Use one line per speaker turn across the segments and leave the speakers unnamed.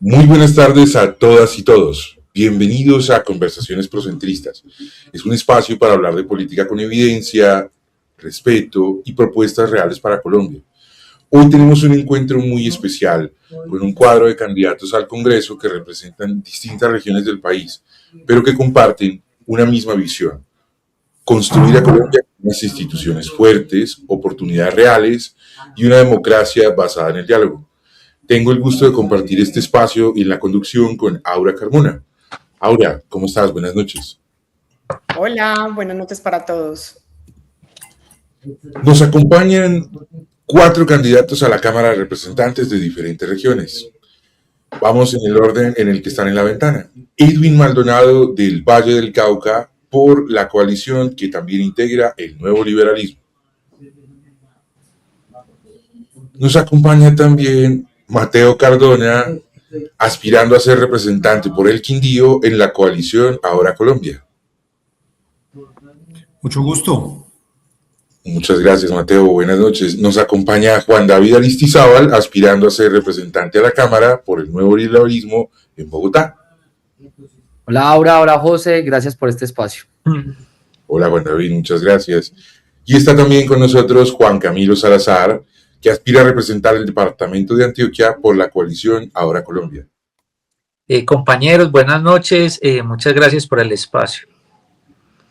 Muy buenas tardes a todas y todos. Bienvenidos a Conversaciones Procentristas. Es un espacio para hablar de política con evidencia, respeto y propuestas reales para Colombia. Hoy tenemos un encuentro muy especial con un cuadro de candidatos al Congreso que representan distintas regiones del país, pero que comparten una misma visión: construir a Colombia con unas instituciones fuertes, oportunidades reales y una democracia basada en el diálogo. Tengo el gusto de compartir este espacio y la conducción con Aura Carmona. Aura, ¿cómo estás? Buenas noches.
Hola, buenas noches para todos.
Nos acompañan 4 candidatos a la Cámara de Representantes de diferentes regiones. Vamos en el orden en el que están en la ventana. Edwin Maldonado del Valle del Cauca por la coalición que también integra el Nuevo Liberalismo. Nos acompaña también Mateo Cardona, aspirando a ser representante por el Quindío en la coalición Ahora Colombia.
Mucho gusto.
Muchas gracias, Mateo. Buenas noches. Nos acompaña Juan David Aristizábal, aspirando a ser representante a la Cámara por el Nuevo Liberalismo en Bogotá.
Hola, Aura. Hola, José. Gracias por este espacio.
Hola, Juan David. Muchas gracias. Y está también con nosotros Juan Camilo Salazar, que aspira a representar el departamento de Antioquia por la coalición Ahora Colombia.
Compañeros, buenas noches. Muchas gracias por el espacio.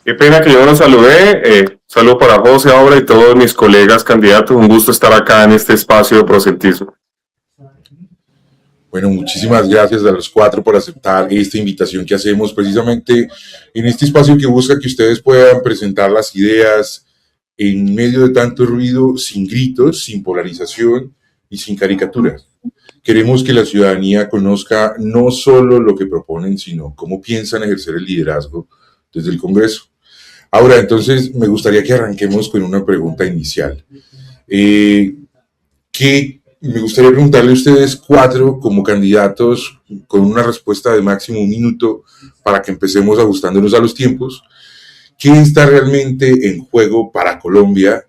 Qué pena que yo no saludé. Saludo para José, Aura y todos mis colegas candidatos. Un gusto estar acá en este espacio de prosentismo.
Bueno, muchísimas gracias a los 4 por aceptar esta invitación que hacemos precisamente en este espacio que busca que ustedes puedan presentar las ideas en medio de tanto ruido, sin gritos, sin polarización y sin caricaturas. Queremos que la ciudadanía conozca no solo lo que proponen, sino cómo piensan ejercer el liderazgo desde el Congreso. Ahora, entonces, me gustaría que arranquemos con una pregunta inicial. Me gustaría preguntarle a ustedes 4 como candidatos con una respuesta de máximo 1 minuto para que empecemos ajustándonos a los tiempos. ¿Qué está realmente en juego para Colombia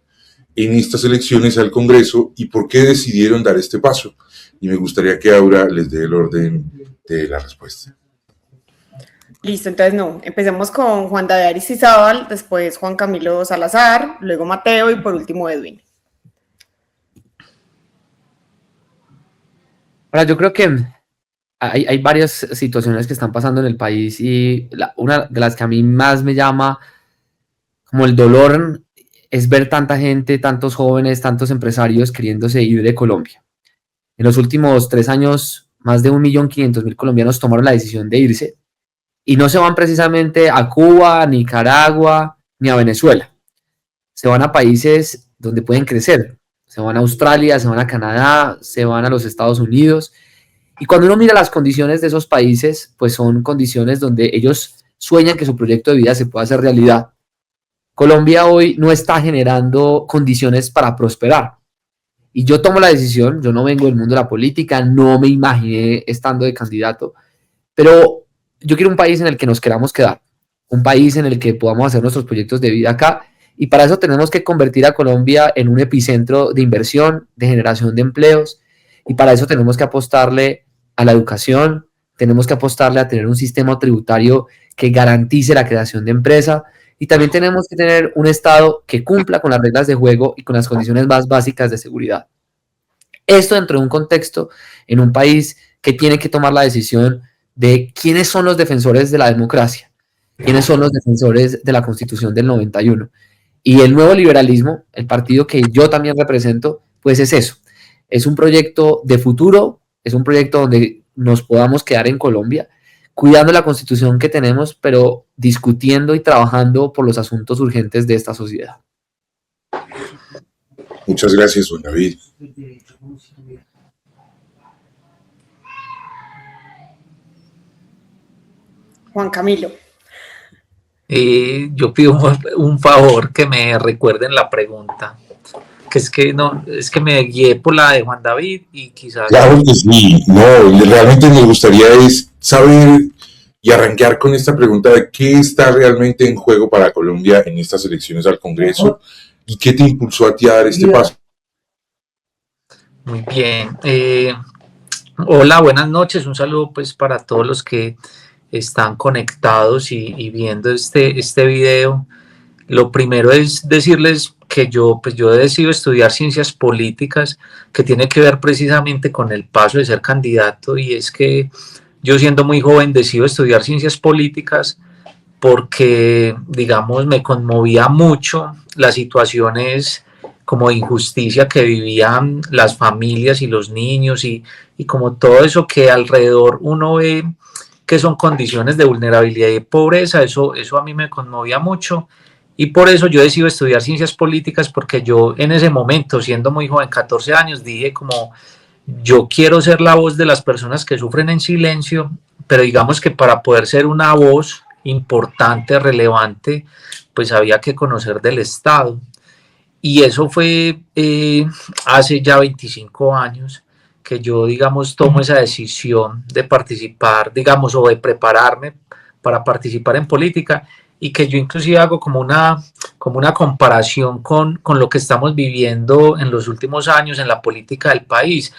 en estas elecciones al Congreso y por qué decidieron dar este paso? Y me gustaría que Aura les dé el orden de la respuesta.
Listo, entonces empecemos con Juan David Aristizábal, después Juan Camilo Salazar, luego Mateo y por último Edwin.
Ahora, yo creo que hay varias situaciones que están pasando en el país y una de las que a mí más me llama como el dolor es ver tanta gente, tantos jóvenes, tantos empresarios queriéndose ir de Colombia. En los últimos 3 años, más de 1.500.000 colombianos tomaron la decisión de irse y no se van precisamente a Cuba, a Nicaragua, ni a Venezuela. Se van a países donde pueden crecer. Se van a Australia, se van a Canadá, se van a los Estados Unidos. Y cuando uno mira las condiciones de esos países, pues son condiciones donde ellos sueñan que su proyecto de vida se pueda hacer realidad. Colombia hoy no está generando condiciones para prosperar. Y yo tomo la decisión, yo no vengo del mundo de la política, no me imaginé estando de candidato, pero yo quiero un país en el que nos queramos quedar, un país en el que podamos hacer nuestros proyectos de vida acá, y para eso tenemos que convertir a Colombia en un epicentro de inversión, de generación de empleos, y para eso tenemos que apostarle a la educación, tenemos que apostarle a tener un sistema tributario que garantice la creación de empresa, y también tenemos que tener un Estado que cumpla con las reglas de juego y con las condiciones más básicas de seguridad. Esto dentro de un contexto en un país que tiene que tomar la decisión de quiénes son los defensores de la democracia, quiénes son los defensores de la Constitución del 91. Y el Nuevo Liberalismo, el partido que yo también represento, pues es eso. Es un proyecto de futuro, es un proyecto donde nos podamos quedar en Colombia, cuidando la Constitución que tenemos, pero discutiendo y trabajando por los asuntos urgentes de esta sociedad.
Muchas gracias, Juan David.
Juan Camilo.
Yo pido un favor, que me recuerden la pregunta. Que es que me guié por la de Juan David y quizás...
Claro que sí. No, realmente me gustaría es saber y arrancar con esta pregunta de qué está realmente en juego para Colombia en estas elecciones al Congreso y qué te impulsó a ti a dar este paso.
Muy bien. Hola, buenas noches. Un saludo pues para todos los que están conectados y viendo este video. Lo primero es decirles que yo he decidido estudiar ciencias políticas, que tiene que ver precisamente con el paso de ser candidato, y es que yo, siendo muy joven, decido estudiar ciencias políticas porque, digamos, me conmovía mucho las situaciones como de injusticia que vivían las familias y los niños, y como todo eso que alrededor uno ve que son condiciones de vulnerabilidad y de pobreza. Eso a mí me conmovía mucho, y por eso yo decido estudiar ciencias políticas, porque yo en ese momento, siendo muy joven, 14 años, dije como yo quiero ser la voz de las personas que sufren en silencio, pero digamos que para poder ser una voz importante, relevante, pues había que conocer del Estado. Y eso fue hace ya 25 años que yo, digamos, tomo esa decisión de participar, digamos, o de prepararme para participar en política, y que yo inclusive hago como una comparación con lo que estamos viviendo en los últimos años en la política del país.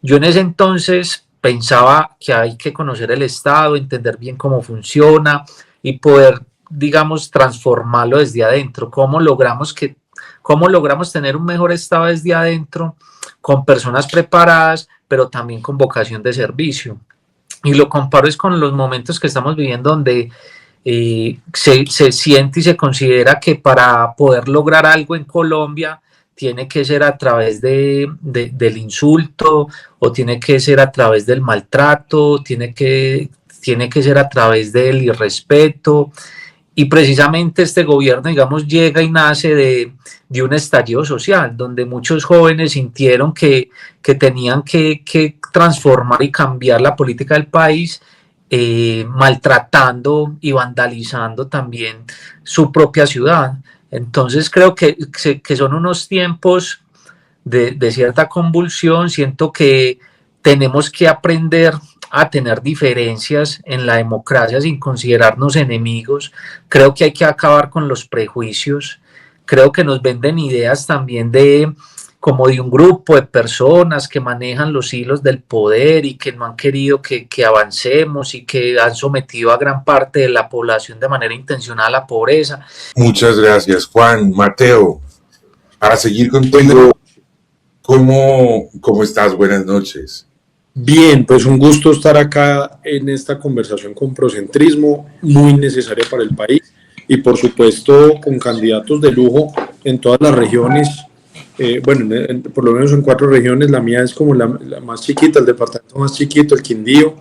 Yo en ese entonces pensaba que hay que conocer el Estado, entender bien cómo funciona y poder, digamos, transformarlo desde adentro. ¿Cómo logramos tener un mejor Estado desde adentro, con personas preparadas, pero también con vocación de servicio? Y lo comparo es con los momentos que estamos viviendo, donde se siente y se considera que para poder lograr algo en Colombia tiene que ser a través del insulto, o tiene que ser a través del maltrato, tiene que ser a través del irrespeto. Y precisamente este gobierno, digamos, llega y nace de un estallido social, donde muchos jóvenes sintieron que tenían que transformar y cambiar la política del país, maltratando y vandalizando también su propia ciudad. Entonces creo que son unos tiempos de cierta convulsión. Siento que tenemos que aprender a tener diferencias en la democracia sin considerarnos enemigos. Creo que hay que acabar con los prejuicios. Creo que nos venden ideas también como de un grupo de personas que manejan los hilos del poder y que no han querido que avancemos, y que han sometido a gran parte de la población de manera intencional a la pobreza.
Muchas gracias, Juan. Mateo, para seguir contigo, ¿cómo estás? Buenas noches.
Bien, pues un gusto estar acá en esta conversación con Procentrismo, muy necesaria para el país, y por supuesto con candidatos de lujo en todas las regiones. Bueno, por lo menos en 4 regiones. La mía es como la más chiquita, el departamento más chiquito, el Quindío.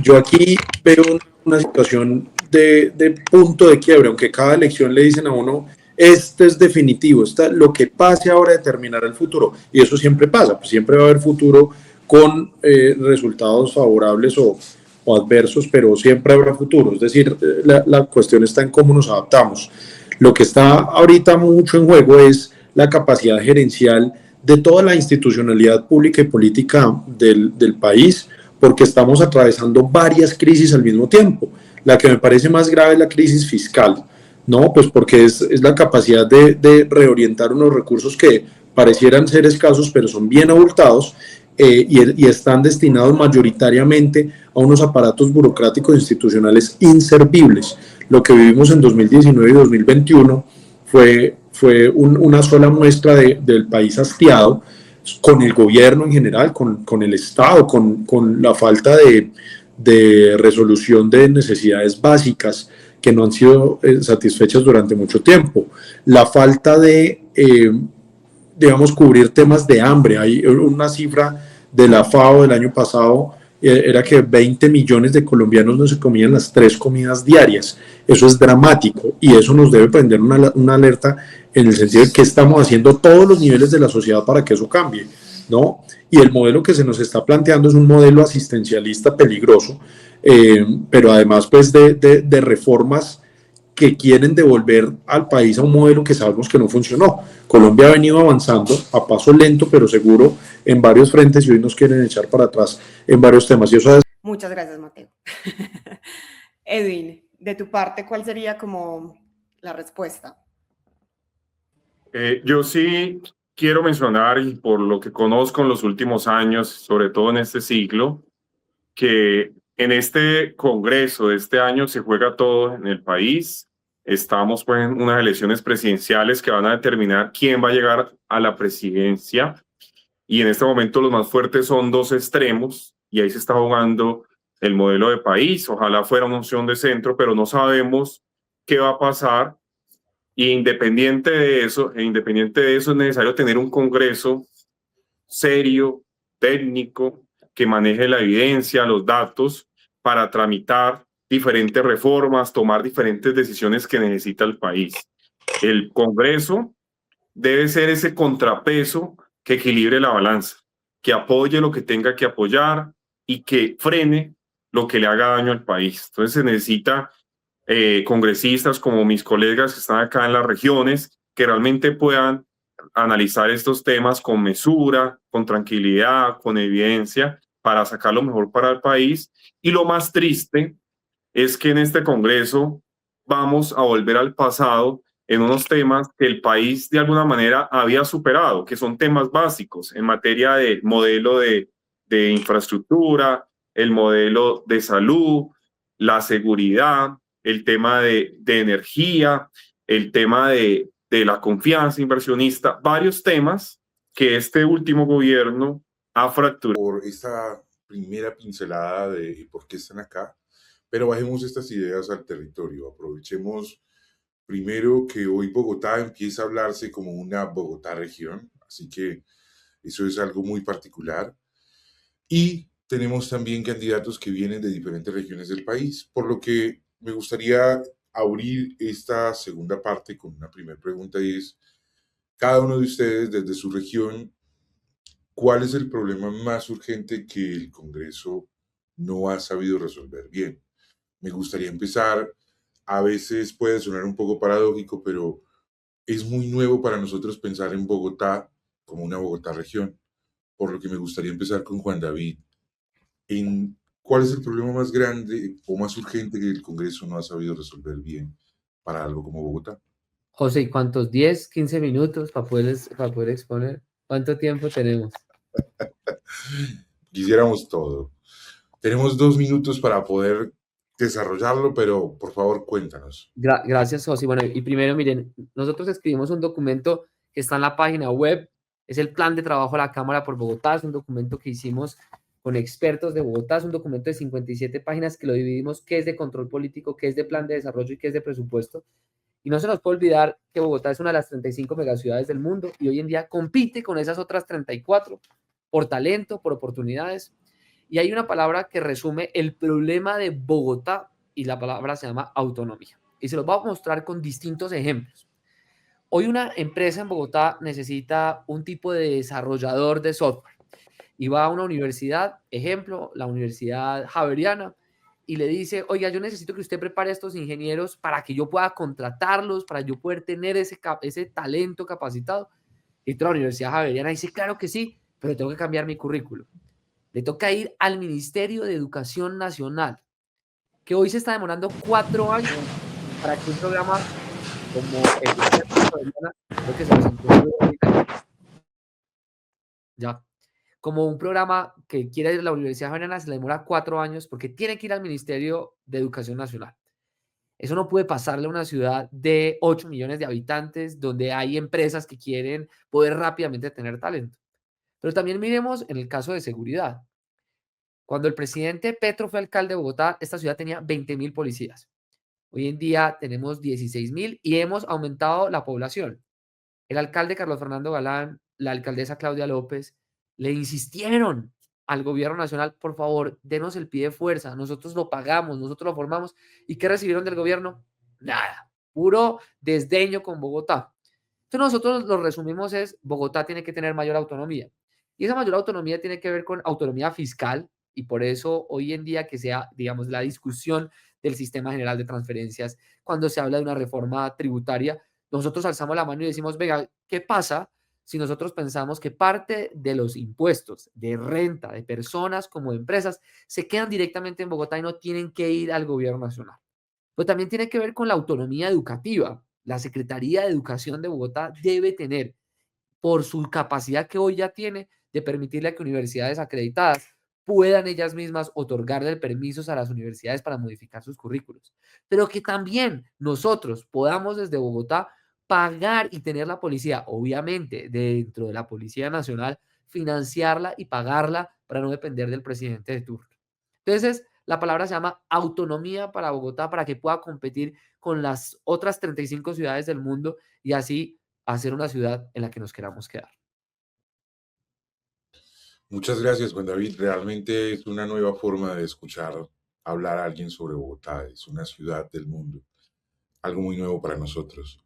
Yo aquí veo una situación de punto de quiebre, aunque cada elección le dicen a uno, este es definitivo, lo que pase ahora determinará el futuro, y eso siempre pasa, pues siempre va a haber futuro con resultados favorables o adversos, pero siempre habrá futuro. Es decir, la cuestión está en cómo nos adaptamos. Lo que está ahorita mucho en juego es la capacidad gerencial de toda la institucionalidad pública y política del país, porque estamos atravesando varias crisis al mismo tiempo. La que me parece más grave es la crisis fiscal, ¿no? Pues porque es la capacidad de reorientar unos recursos que parecieran ser escasos, pero son bien abultados, y están destinados mayoritariamente a unos aparatos burocráticos institucionales inservibles. Lo que vivimos en 2019 y 2021 fue una sola muestra del país hastiado, con el gobierno en general, con el Estado, con la falta de resolución de necesidades básicas que no han sido satisfechas durante mucho tiempo. La falta de, digamos, cubrir temas de hambre. Hay una cifra de la FAO del año pasado, era que 20 millones de colombianos no se comían las 3 comidas diarias. Eso es dramático, y eso nos debe prender una alerta en el sentido de que estamos haciendo todos los niveles de la sociedad para que eso cambie, ¿no? Y el modelo que se nos está planteando es un modelo asistencialista peligroso, pero además pues de reformas que quieren devolver al país a un modelo que sabemos que no funcionó. Colombia ha venido avanzando a paso lento pero seguro en varios frentes, y hoy nos quieren echar para atrás en varios temas. Y eso es...
Muchas gracias, Mateo. Edwin, de tu parte, ¿cuál sería como la respuesta?
Yo sí quiero mencionar, y por lo que conozco en los últimos años, sobre todo en este siglo, que en este Congreso de este año se juega todo en el país. Estamos pues, en unas elecciones presidenciales que van a determinar quién va a llegar a la presidencia. Y en este momento los más fuertes son dos extremos y ahí se está jugando el modelo de país. Ojalá fuera una opción de centro, pero no sabemos qué va a pasar. Y independiente de eso, es necesario tener un Congreso serio, técnico, que maneje la evidencia, los datos, para tramitar diferentes reformas, tomar diferentes decisiones que necesita el país. El Congreso debe ser ese contrapeso que equilibre la balanza, que apoye lo que tenga que apoyar y que frene lo que le haga daño al país. Entonces se necesita congresistas como mis colegas que están acá en las regiones, que realmente puedan analizar estos temas con mesura, con tranquilidad, con evidencia, para sacar lo mejor para el país. Y lo más triste es que en este Congreso vamos a volver al pasado en unos temas que el país de alguna manera había superado, que son temas básicos en materia de modelo de infraestructura, el modelo de salud, la seguridad, el tema de energía, el tema de la confianza inversionista, varios temas que este último gobierno ha fracturado.
Por esta primera pincelada de por qué están acá, pero bajemos estas ideas al territorio. Aprovechemos primero que hoy Bogotá empieza a hablarse como una Bogotá región, así que eso es algo muy particular. Y tenemos también candidatos que vienen de diferentes regiones del país, por lo que me gustaría abrir esta segunda parte con una primera pregunta y es, cada uno de ustedes desde su región, ¿cuál es el problema más urgente que el Congreso no ha sabido resolver bien? Me gustaría empezar, a veces puede sonar un poco paradójico, pero es muy nuevo para nosotros pensar en Bogotá como una Bogotá región, por lo que me gustaría empezar con Juan David. ¿Cuál es el problema más grande o más urgente que el Congreso no ha sabido resolver bien para algo como Bogotá?
José, ¿y cuántos? ¿10, 15 minutos para poder exponer? ¿Cuánto tiempo tenemos?
Quisiéramos todo. Tenemos 2 minutos para poder desarrollarlo, pero por favor cuéntanos.
Gracias, José. Bueno, y primero, miren, nosotros escribimos un documento que está en la página web, es el plan de trabajo de la Cámara por Bogotá, es un documento que hicimos con expertos de Bogotá, es un documento de 57 páginas que lo dividimos, qué es de control político, qué es de plan de desarrollo y qué es de presupuesto. Y no se nos puede olvidar que Bogotá es una de las 35 megaciudades del mundo y hoy en día compite con esas otras 34 por talento, por oportunidades. Y hay una palabra que resume el problema de Bogotá y la palabra se llama autonomía. Y se los voy a mostrar con distintos ejemplos. Hoy una empresa en Bogotá necesita un tipo de desarrollador de software y va a una universidad, ejemplo, la Universidad Javeriana, y le dice, oiga, yo necesito que usted prepare a estos ingenieros para que yo pueda contratarlos, para yo poder tener ese talento capacitado. Y toda la Universidad Javeriana dice, claro que sí, pero tengo que cambiar mi currículum. Le toca ir al Ministerio de Educación Nacional, que hoy se está demorando 4 años para que un programa como el creo que se los entiendo ya. Como un programa que quiere ir a la Universidad Javeriana se le demora 4 años porque tiene que ir al Ministerio de Educación Nacional. Eso no puede pasarle a una ciudad de 8 millones de habitantes donde hay empresas que quieren poder rápidamente tener talento. Pero también miremos en el caso de seguridad. Cuando el presidente Petro fue alcalde de Bogotá, esta ciudad tenía 20.000 policías. Hoy en día tenemos 16.000 y hemos aumentado la población. El alcalde Carlos Fernando Galán, la alcaldesa Claudia López, le insistieron al gobierno nacional, por favor, denos el pie de fuerza, nosotros lo pagamos, nosotros lo formamos. ¿Y qué recibieron del gobierno? Nada, puro desdeño con Bogotá. Entonces nosotros lo resumimos es, Bogotá tiene que tener mayor autonomía. Y esa mayor autonomía tiene que ver con autonomía fiscal, y por eso hoy en día que sea, digamos, la discusión del sistema general de transferencias, cuando se habla de una reforma tributaria, nosotros alzamos la mano y decimos, venga, ¿qué pasa si nosotros pensamos que parte de los impuestos de renta de personas como de empresas se quedan directamente en Bogotá y no tienen que ir al gobierno nacional? Pues también tiene que ver con la autonomía educativa. La Secretaría de Educación de Bogotá debe tener por su capacidad que hoy ya tiene de permitirle a que universidades acreditadas puedan ellas mismas otorgarle permisos a las universidades para modificar sus currículos, pero que también nosotros podamos desde Bogotá pagar y tener la policía, obviamente dentro de la Policía Nacional, financiarla y pagarla para no depender del presidente de turno. Entonces, la palabra se llama autonomía para Bogotá, para que pueda competir con las otras 35 ciudades del mundo y así hacer una ciudad en la que nos queramos quedar.
Muchas gracias, Juan David. Realmente es una nueva forma de escuchar hablar a alguien sobre Bogotá. Es una ciudad del mundo, algo muy nuevo para nosotros.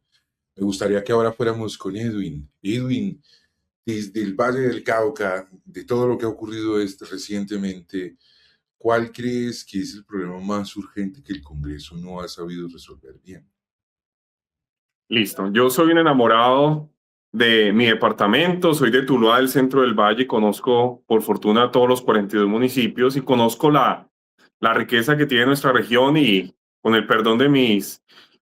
Me gustaría que ahora fuéramos con Edwin. Edwin, desde el Valle del Cauca, de todo lo que ha ocurrido recientemente, ¿cuál crees que es el problema más urgente que el Congreso no ha sabido resolver bien?
Listo. Yo soy un enamorado de mi departamento, soy de Tuluá, del centro del Valle, conozco por fortuna todos los 42 municipios y conozco la riqueza que tiene nuestra región y con el perdón de mis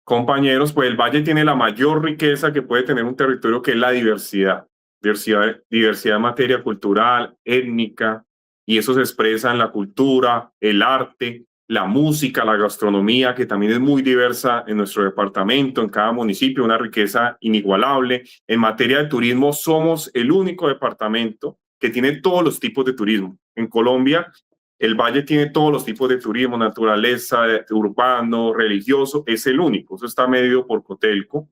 compañeros, pues el Valle tiene la mayor riqueza que puede tener un territorio, que es la diversidad. Diversidad en materia cultural, étnica, y eso se expresa en la cultura, el arte, la música, la gastronomía, que también es muy diversa en nuestro departamento, en cada municipio, una riqueza inigualable. En materia de turismo, somos el único departamento que tiene todos los tipos de turismo. En Colombia, el Valle tiene todos los tipos de turismo, naturaleza, urbano, religioso, es el único. Eso está medido por Cotelco.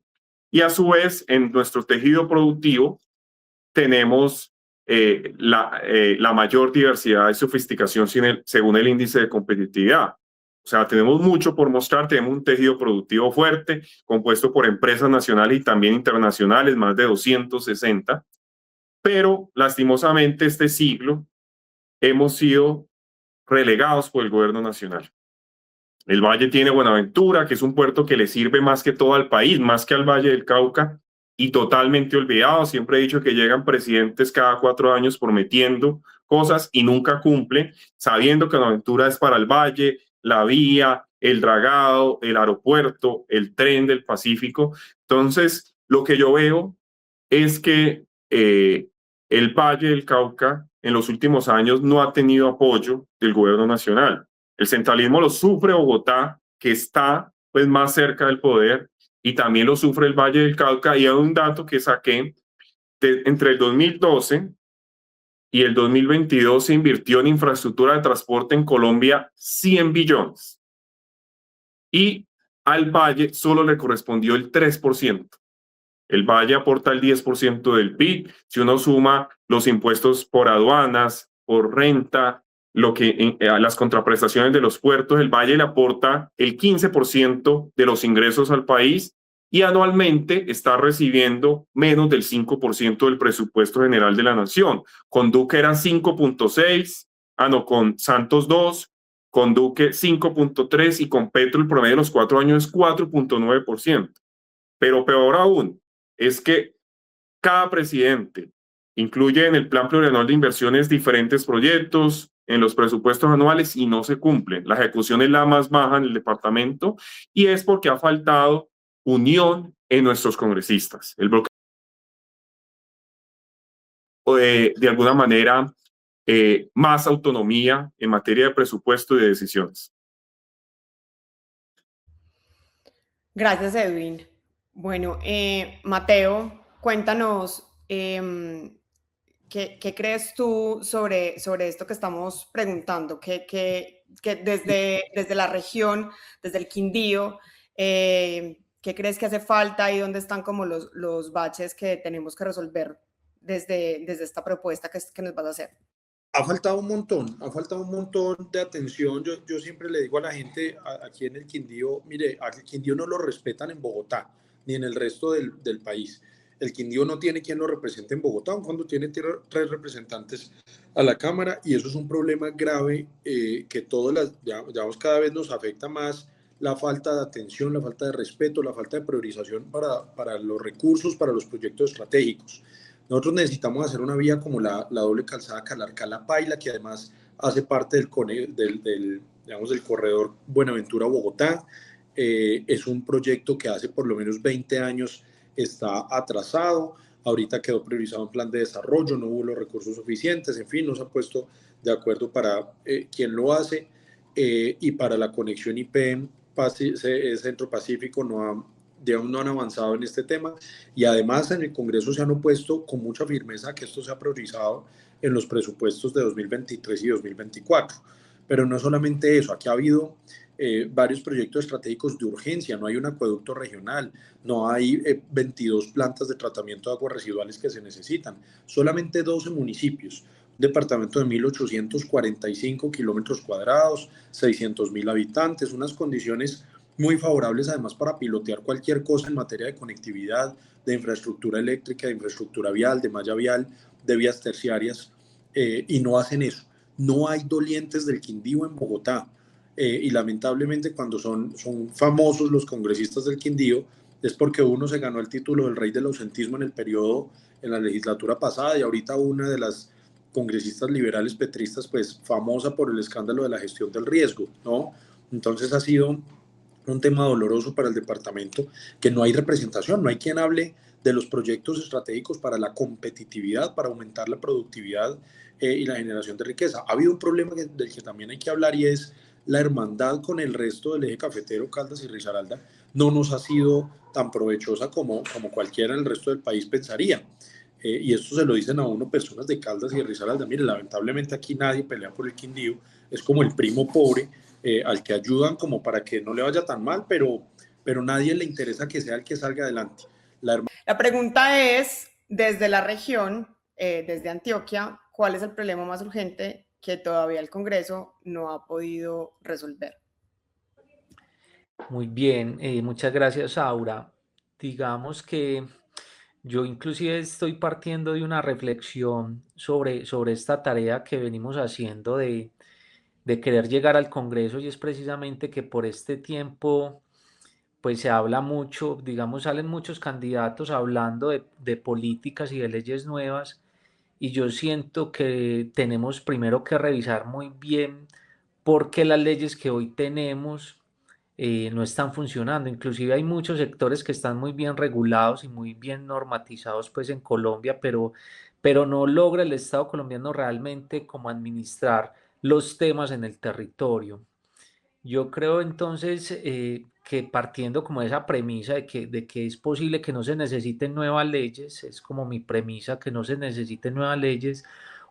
Y a su vez, en nuestro tejido productivo, tenemos la mayor diversidad y sofisticación según el índice de competitividad. O sea, tenemos mucho por mostrar, tenemos un tejido productivo fuerte, compuesto por empresas nacionales y también internacionales, más de 260, pero lastimosamente este siglo hemos sido relegados por el gobierno nacional. El Valle tiene Buenaventura, que es un puerto que le sirve más que todo al país, más que al Valle del Cauca, y totalmente olvidado. Siempre he dicho que llegan presidentes cada 4 años prometiendo cosas y nunca cumplen, sabiendo que Buenaventura es para el Valle, la vía, el dragado, el aeropuerto, el tren del Pacífico. Entonces, lo que yo veo es que el Valle del Cauca en los últimos años no ha tenido apoyo del gobierno nacional. El centralismo lo sufre Bogotá, que está pues más cerca del poder, y también lo sufre el Valle del Cauca. Y hay un dato que saqué, entre el 2012 y el 2022 se invirtió en infraestructura de transporte en Colombia 100 billones. Y al Valle solo le correspondió el 3%. El Valle aporta el 10% del PIB. Si uno suma los impuestos por aduanas, por renta, las contraprestaciones de los puertos, el Valle le aporta el 15% de los ingresos al país y anualmente está recibiendo menos del 5% del presupuesto general de la nación. Con Duque era 5.6, con Santos 2, con Duque 5.3 y con Petro el promedio de los 4 años es 4.9%. Pero peor aún es que cada presidente incluye en el plan plurianual de inversiones diferentes proyectos en los presupuestos anuales y no se cumplen. La ejecución es la más baja en el departamento y es porque ha faltado unión en nuestros congresistas. El bloque de alguna manera más autonomía en materia de presupuesto y de decisiones.
Gracias, Edwin. Bueno, Mateo, cuéntanos, ¿qué crees tú sobre esto que estamos preguntando? Que desde la región, desde el Quindío, ¿qué crees que hace falta y dónde están como los baches que tenemos que resolver desde esta propuesta que nos vas a hacer?
Ha faltado un montón de atención. Yo siempre le digo a la gente aquí en el Quindío, mire, al Quindío no lo respetan en Bogotá, ni en el resto del país. El Quindío no tiene quien lo represente en Bogotá, aun cuando tiene 3 representantes a la Cámara, y eso es un problema grave que digamos, cada vez nos afecta más, la falta de atención, la falta de respeto, la falta de priorización para los recursos, para los proyectos estratégicos. Nosotros necesitamos hacer una vía como la doble calzada Calarcá-La Paila, que además hace parte del corredor Buenaventura-Bogotá. Es un proyecto que hace por lo menos 20 años está atrasado. ahorita quedó priorizado un plan de desarrollo, no hubo los recursos suficientes, en fin, no se ha puesto de acuerdo para quién lo hace, y para la conexión IP Centro Pacífico digamos, no han avanzado en este tema, y además en el Congreso se han opuesto con mucha firmeza que esto sea priorizado en los presupuestos de 2023 y 2024. Pero no solamente eso, aquí ha habido varios proyectos estratégicos de urgencia, no hay un acueducto regional, no hay 22 plantas de tratamiento de aguas residuales que se necesitan, solamente 12 municipios, un departamento de 1.845 kilómetros cuadrados, 600.000 habitantes, unas condiciones muy favorables además para pilotear cualquier cosa en materia de conectividad, de infraestructura eléctrica, de infraestructura vial, de malla vial, de vías terciarias, y no hacen eso. No hay dolientes del Quindío en Bogotá, y lamentablemente cuando son famosos los congresistas del Quindío es porque uno se ganó el título del rey del ausentismo en la legislatura pasada, y ahorita una de las congresistas liberales petristas, pues famosa por el escándalo de la gestión del riesgo, ¿no? Entonces ha sido un tema doloroso para el departamento, que no hay representación, no hay quien hable de los proyectos estratégicos para la competitividad, para aumentar la productividad y la generación de riqueza. Ha habido un problema del que también hay que hablar, y es la hermandad con el resto del eje cafetero, Caldas y Risaralda, no nos ha sido tan provechosa como cualquiera en el resto del país pensaría. Y esto se lo dicen a uno personas de Caldas y de Risaralda. Mire, lamentablemente aquí nadie pelea por el Quindío, es como el primo pobre, al que ayudan como para que no le vaya tan mal, pero nadie le interesa que sea el que salga adelante.
La pregunta es, desde la región, desde Antioquia, ¿cuál es el problema más urgente que todavía el Congreso no ha podido resolver?
Muy bien, muchas gracias, Aura. Digamos que yo inclusive estoy partiendo de una reflexión sobre esta tarea que venimos haciendo de querer llegar al Congreso, y es precisamente que por este tiempo pues se habla mucho, digamos, salen muchos candidatos hablando de políticas y de leyes nuevas, y yo siento que tenemos primero que revisar muy bien por qué las leyes que hoy tenemos no están funcionando. Inclusive hay muchos sectores que están muy bien regulados y muy bien normatizados pues en Colombia, pero no logra el Estado colombiano realmente como administrar los temas en el territorio. Yo creo entonces que partiendo como de esa premisa de que es posible que no se necesiten nuevas leyes, es como mi premisa, que no se necesiten nuevas leyes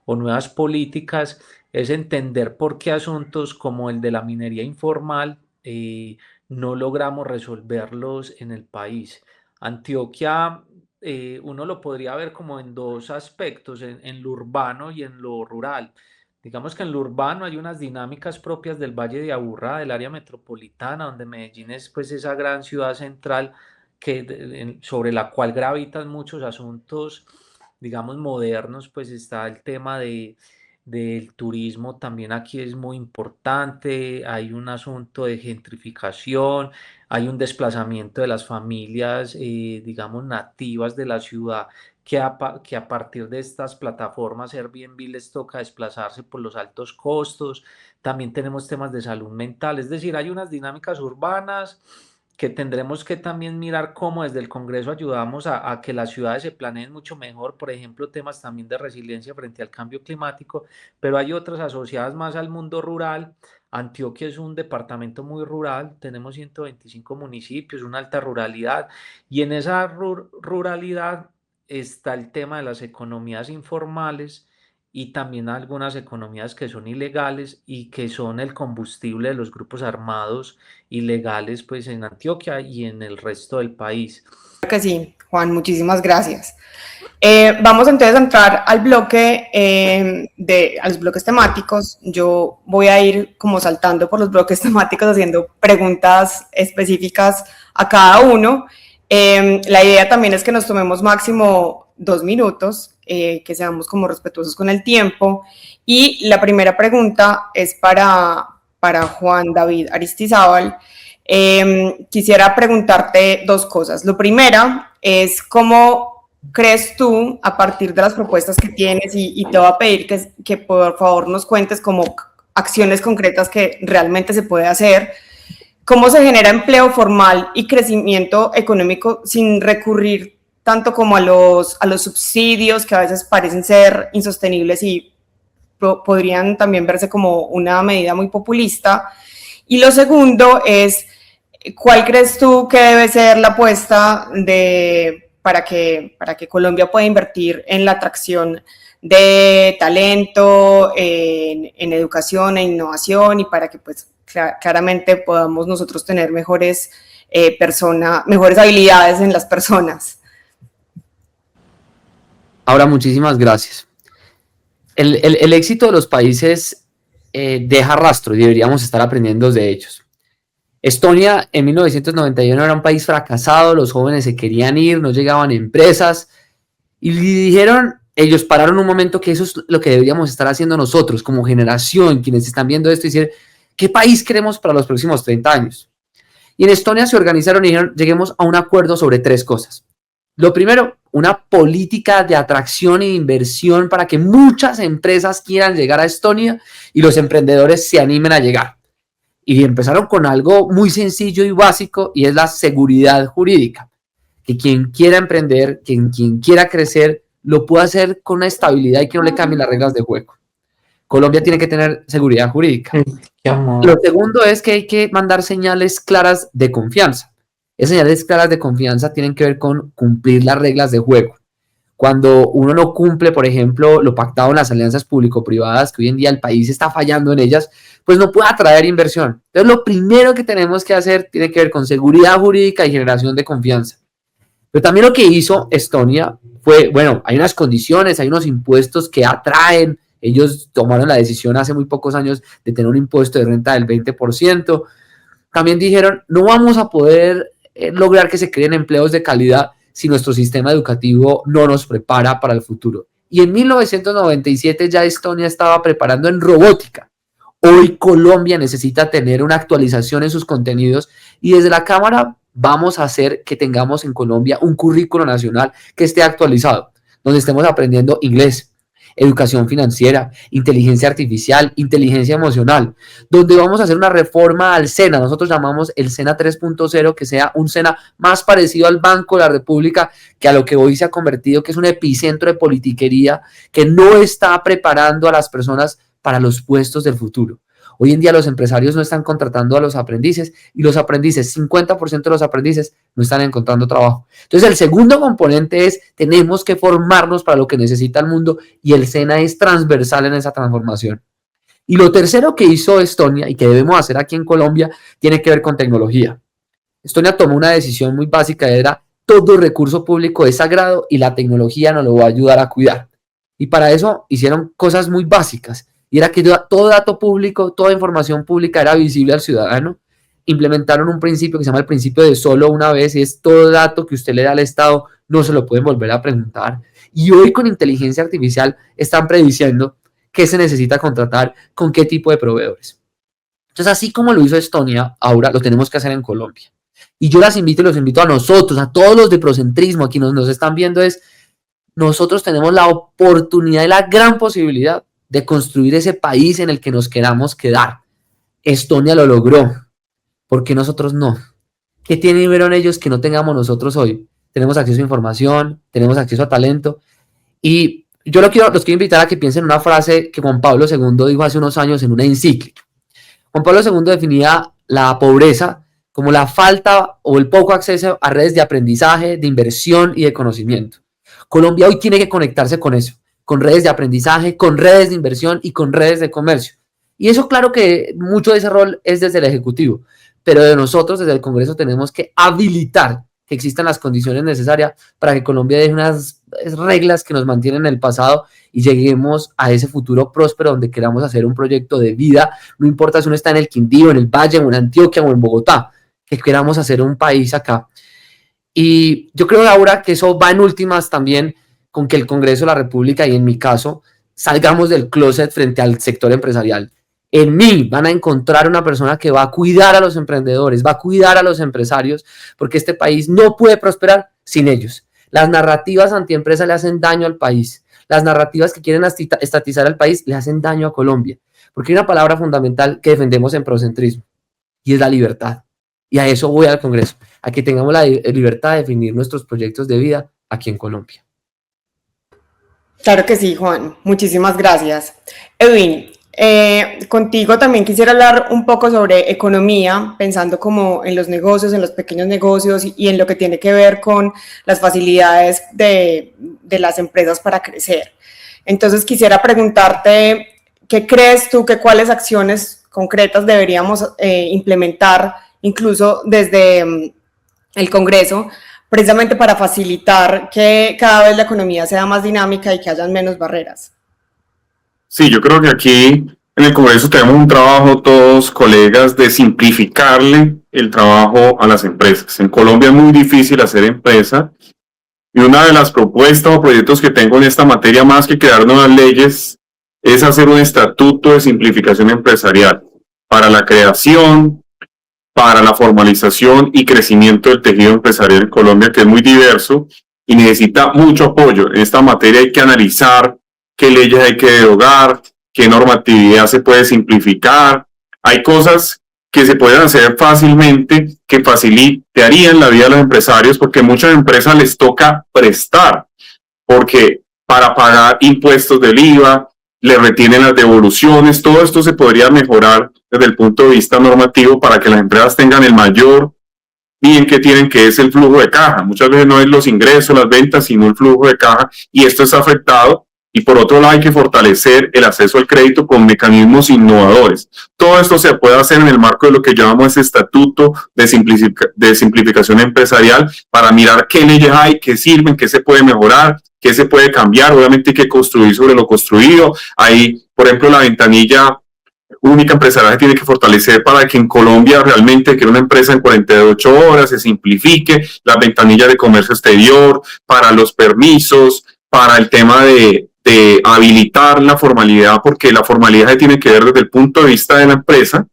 o nuevas políticas, es entender por qué asuntos como el de la minería informal no logramos resolverlos en el país. Antioquia, uno lo podría ver como en dos aspectos, en lo urbano y en lo rural. Digamos que en lo urbano hay unas dinámicas propias del Valle de Aburrá, del área metropolitana, donde Medellín es pues esa gran ciudad central sobre la cual gravitan muchos asuntos, digamos, modernos. Pues está el tema del turismo, también aquí es muy importante, hay un asunto de gentrificación, hay un desplazamiento de las familias, digamos, nativas de la ciudad, que a partir de estas plataformas Airbnb les toca desplazarse por los altos costos. También tenemos temas de salud mental, es decir, hay unas dinámicas urbanas que tendremos que también mirar cómo desde el Congreso ayudamos a que las ciudades se planeen mucho mejor, por ejemplo, temas también de resiliencia frente al cambio climático, pero hay otras asociadas más al mundo rural. Antioquia es un departamento muy rural, tenemos 125 municipios, una alta ruralidad, y en esa ruralidad está el tema de las economías informales y también algunas economías que son ilegales y que son el combustible de los grupos armados ilegales pues en Antioquia y en el resto del país.
Que sí, Juan, muchísimas gracias. Vamos entonces a entrar al bloque a los bloques temáticos. Yo voy a ir como saltando por los bloques temáticos haciendo preguntas específicas a cada uno. La idea también es que nos tomemos máximo 2 minutos, que seamos como respetuosos con el tiempo. Y la primera pregunta es para Juan David Aristizábal. Quisiera preguntarte 2 cosas. Lo primera es cómo crees tú, a partir de las propuestas que tienes, y te voy a pedir que por favor nos cuentes como acciones concretas que realmente se puede hacer, cómo se genera empleo formal y crecimiento económico sin recurrir tanto como a los subsidios que a veces parecen ser insostenibles y podrían también verse como una medida muy populista. Y lo segundo es, ¿cuál crees tú que debe ser la apuesta para que Colombia pueda invertir en la atracción de talento, en educación e innovación, y para que pues claramente podamos nosotros tener mejores habilidades en las personas?
Ahora, muchísimas gracias. El éxito de los países deja rastro y deberíamos estar aprendiendo de ellos. Estonia en 1991 era un país fracasado, los jóvenes se querían ir, no llegaban empresas y dijeron, ellos pararon un momento, que eso es lo que deberíamos estar haciendo nosotros como generación, quienes están viendo esto, y decir, ¿qué país queremos para los próximos 30 años? Y en Estonia se organizaron y dijeron, lleguemos a un acuerdo sobre 3 cosas. Lo primero, una política de atracción e inversión para que muchas empresas quieran llegar a Estonia y los emprendedores se animen a llegar. Y empezaron con algo muy sencillo y básico, y es la seguridad jurídica. Que quien quiera emprender, quien quiera crecer, lo pueda hacer con una estabilidad y que no le cambien las reglas de juego. Colombia tiene que tener seguridad jurídica. Lo segundo es que hay que mandar señales claras de confianza. Esas señales claras de confianza tienen que ver con cumplir las reglas de juego. Cuando uno no cumple, por ejemplo, lo pactado en las alianzas público-privadas, que hoy en día el país está fallando en ellas, pues no puede atraer inversión. Entonces, lo primero que tenemos que hacer tiene que ver con seguridad jurídica y generación de confianza. Pero también lo que hizo Estonia fue, bueno, hay unas condiciones, hay unos impuestos que atraen. Ellos tomaron la decisión hace muy pocos años de tener un impuesto de renta del 20%. También dijeron, no vamos a poder lograr que se creen empleos de calidad si nuestro sistema educativo no nos prepara para el futuro. Y en 1997 ya Estonia estaba preparando en robótica. Hoy Colombia necesita tener una actualización en sus contenidos, y desde la Cámara vamos a hacer que tengamos en Colombia un currículo nacional que esté actualizado, donde estemos aprendiendo inglés, educación financiera, inteligencia artificial, inteligencia emocional, donde vamos a hacer una reforma al SENA. Nosotros llamamos el SENA 3.0, que sea un SENA más parecido al Banco de la República que a lo que hoy se ha convertido, que es un epicentro de politiquería que no está preparando a las personas para los puestos del futuro. Hoy en día los empresarios no están contratando a los aprendices, y los aprendices, 50% de los aprendices no están encontrando trabajo. Entonces, el segundo componente es, tenemos que formarnos para lo que necesita el mundo, y el SENA es transversal en esa transformación. Y lo tercero que hizo Estonia y que debemos hacer aquí en Colombia tiene que ver con tecnología. Estonia tomó una decisión muy básica, era todo recurso público es sagrado y la tecnología nos lo va a ayudar a cuidar. Y para eso hicieron cosas muy básicas. Y era que todo dato público, toda información pública era visible al ciudadano. Implementaron un principio que se llama el principio de solo una vez, y es todo dato que usted le da al Estado no se lo pueden volver a preguntar. Y hoy con inteligencia artificial están prediciendo qué se necesita contratar, con qué tipo de proveedores. Entonces, así como lo hizo Estonia, ahora lo tenemos que hacer en Colombia. Y yo las invito y los invito a nosotros, a todos los de Procentrismo, aquí nos están viendo, nosotros tenemos la oportunidad y la gran posibilidad de construir ese país en el que nos queramos quedar. Estonia lo logró. ¿Por qué nosotros no? ¿Qué vieron ellos que no tengamos nosotros hoy? Tenemos acceso a información, tenemos acceso a talento. Y yo los quiero invitar a que piensen en una frase que Juan Pablo II dijo hace unos años en una encíclica. Juan Pablo II definía la pobreza como la falta o el poco acceso a redes de aprendizaje, de inversión y de conocimiento. Colombia hoy tiene que conectarse con eso, con redes de aprendizaje, con redes de inversión y con redes de comercio. Y eso, claro que mucho de ese rol es desde el Ejecutivo, pero de nosotros desde el Congreso tenemos que habilitar que existan las condiciones necesarias para que Colombia deje unas reglas que nos mantienen en el pasado y lleguemos a ese futuro próspero donde queramos hacer un proyecto de vida, no importa si uno está en el Quindío, en el Valle, o en Antioquia o en Bogotá, que queramos hacer un país acá. Y yo creo, Laura, que eso va en últimas también con que el Congreso de la República, y en mi caso, salgamos del closet frente al sector empresarial. En mí van a encontrar una persona que va a cuidar a los emprendedores, va a cuidar a los empresarios, porque este país no puede prosperar sin ellos. Las narrativas antiempresa le hacen daño al país. Las narrativas que quieren estatizar al país le hacen daño a Colombia. Porque hay una palabra fundamental que defendemos en Procentrismo, y es la libertad. Y a eso voy al Congreso, a que tengamos la libertad de definir nuestros proyectos de vida aquí en Colombia.
Claro que sí, Juan. Muchísimas gracias. Edwin, contigo también quisiera hablar un poco sobre economía, pensando como en los negocios, en los pequeños negocios y en lo que tiene que ver con las facilidades de las empresas para crecer. Entonces quisiera preguntarte, ¿qué crees tú que cuáles acciones concretas deberíamos implementar incluso desde el Congreso, precisamente para facilitar que cada vez la economía sea más dinámica y que hayan menos barreras?
Sí, yo creo que aquí en el Congreso tenemos un trabajo todos, colegas, de simplificarle el trabajo a las empresas. En Colombia es muy difícil hacer empresa y una de las propuestas o proyectos que tengo en esta materia, más que crear nuevas leyes, es hacer un estatuto de simplificación empresarial para la creación, para la formalización y crecimiento del tejido empresarial en Colombia, que es muy diverso y necesita mucho apoyo. En esta materia hay que analizar qué leyes hay que derogar, qué normatividad se puede simplificar. Hay cosas que se pueden hacer fácilmente, que facilitarían la vida de los empresarios, porque a muchas empresas les toca prestar, porque para pagar impuestos del IVA, le retienen las devoluciones. Todo esto se podría mejorar desde el punto de vista normativo para que las empresas tengan el mayor bien que tienen, que es el flujo de caja. Muchas veces no es los ingresos, las ventas, sino el flujo de caja, y esto es afectado. Y por otro lado hay que fortalecer el acceso al crédito con mecanismos innovadores. Todo esto se puede hacer en el marco de lo que llamamos estatuto de simplificación empresarial, para mirar qué leyes hay, qué sirven, qué se puede mejorar, qué se puede cambiar. Obviamente hay que construir sobre lo construido. Hay, por ejemplo, la ventanilla única empresarial se tiene que fortalecer para que en Colombia realmente, que una empresa en 48 horas se simplifique, las ventanillas de comercio exterior, para los permisos, para el tema de habilitar la formalidad, porque la formalidad se tiene que ver desde el punto de vista de la empresa.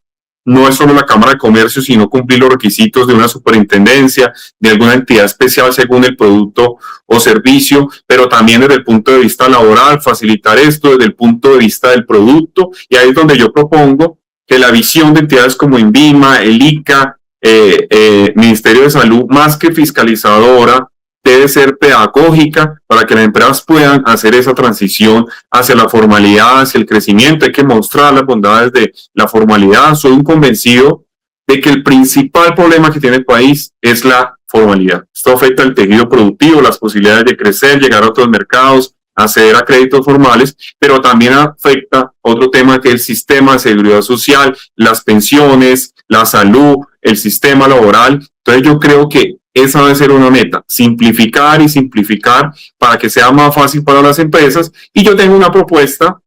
No es solo la Cámara de Comercio, sino cumplir los requisitos de una superintendencia, de alguna entidad especial según el producto o servicio, pero también desde el punto de vista laboral, facilitar esto desde el punto de vista del producto. Y ahí es donde yo propongo que la visión de entidades como INVIMA, el ICA, Ministerio de Salud, más que fiscalizadora, debe ser pedagógica para que las empresas puedan hacer esa transición hacia la formalidad, hacia el crecimiento. Hay que mostrar las bondades de la formalidad. Soy un convencido de que el principal problema que tiene el país es la formalidad. Esto afecta al tejido productivo, las posibilidades de crecer, llegar a otros mercados, acceder a créditos formales, pero también afecta otro tema, que es el sistema de seguridad social, las pensiones, la salud, el sistema laboral. Entonces yo creo que esa debe ser una meta, simplificar y simplificar para que sea más fácil para las empresas. Y yo tengo una propuesta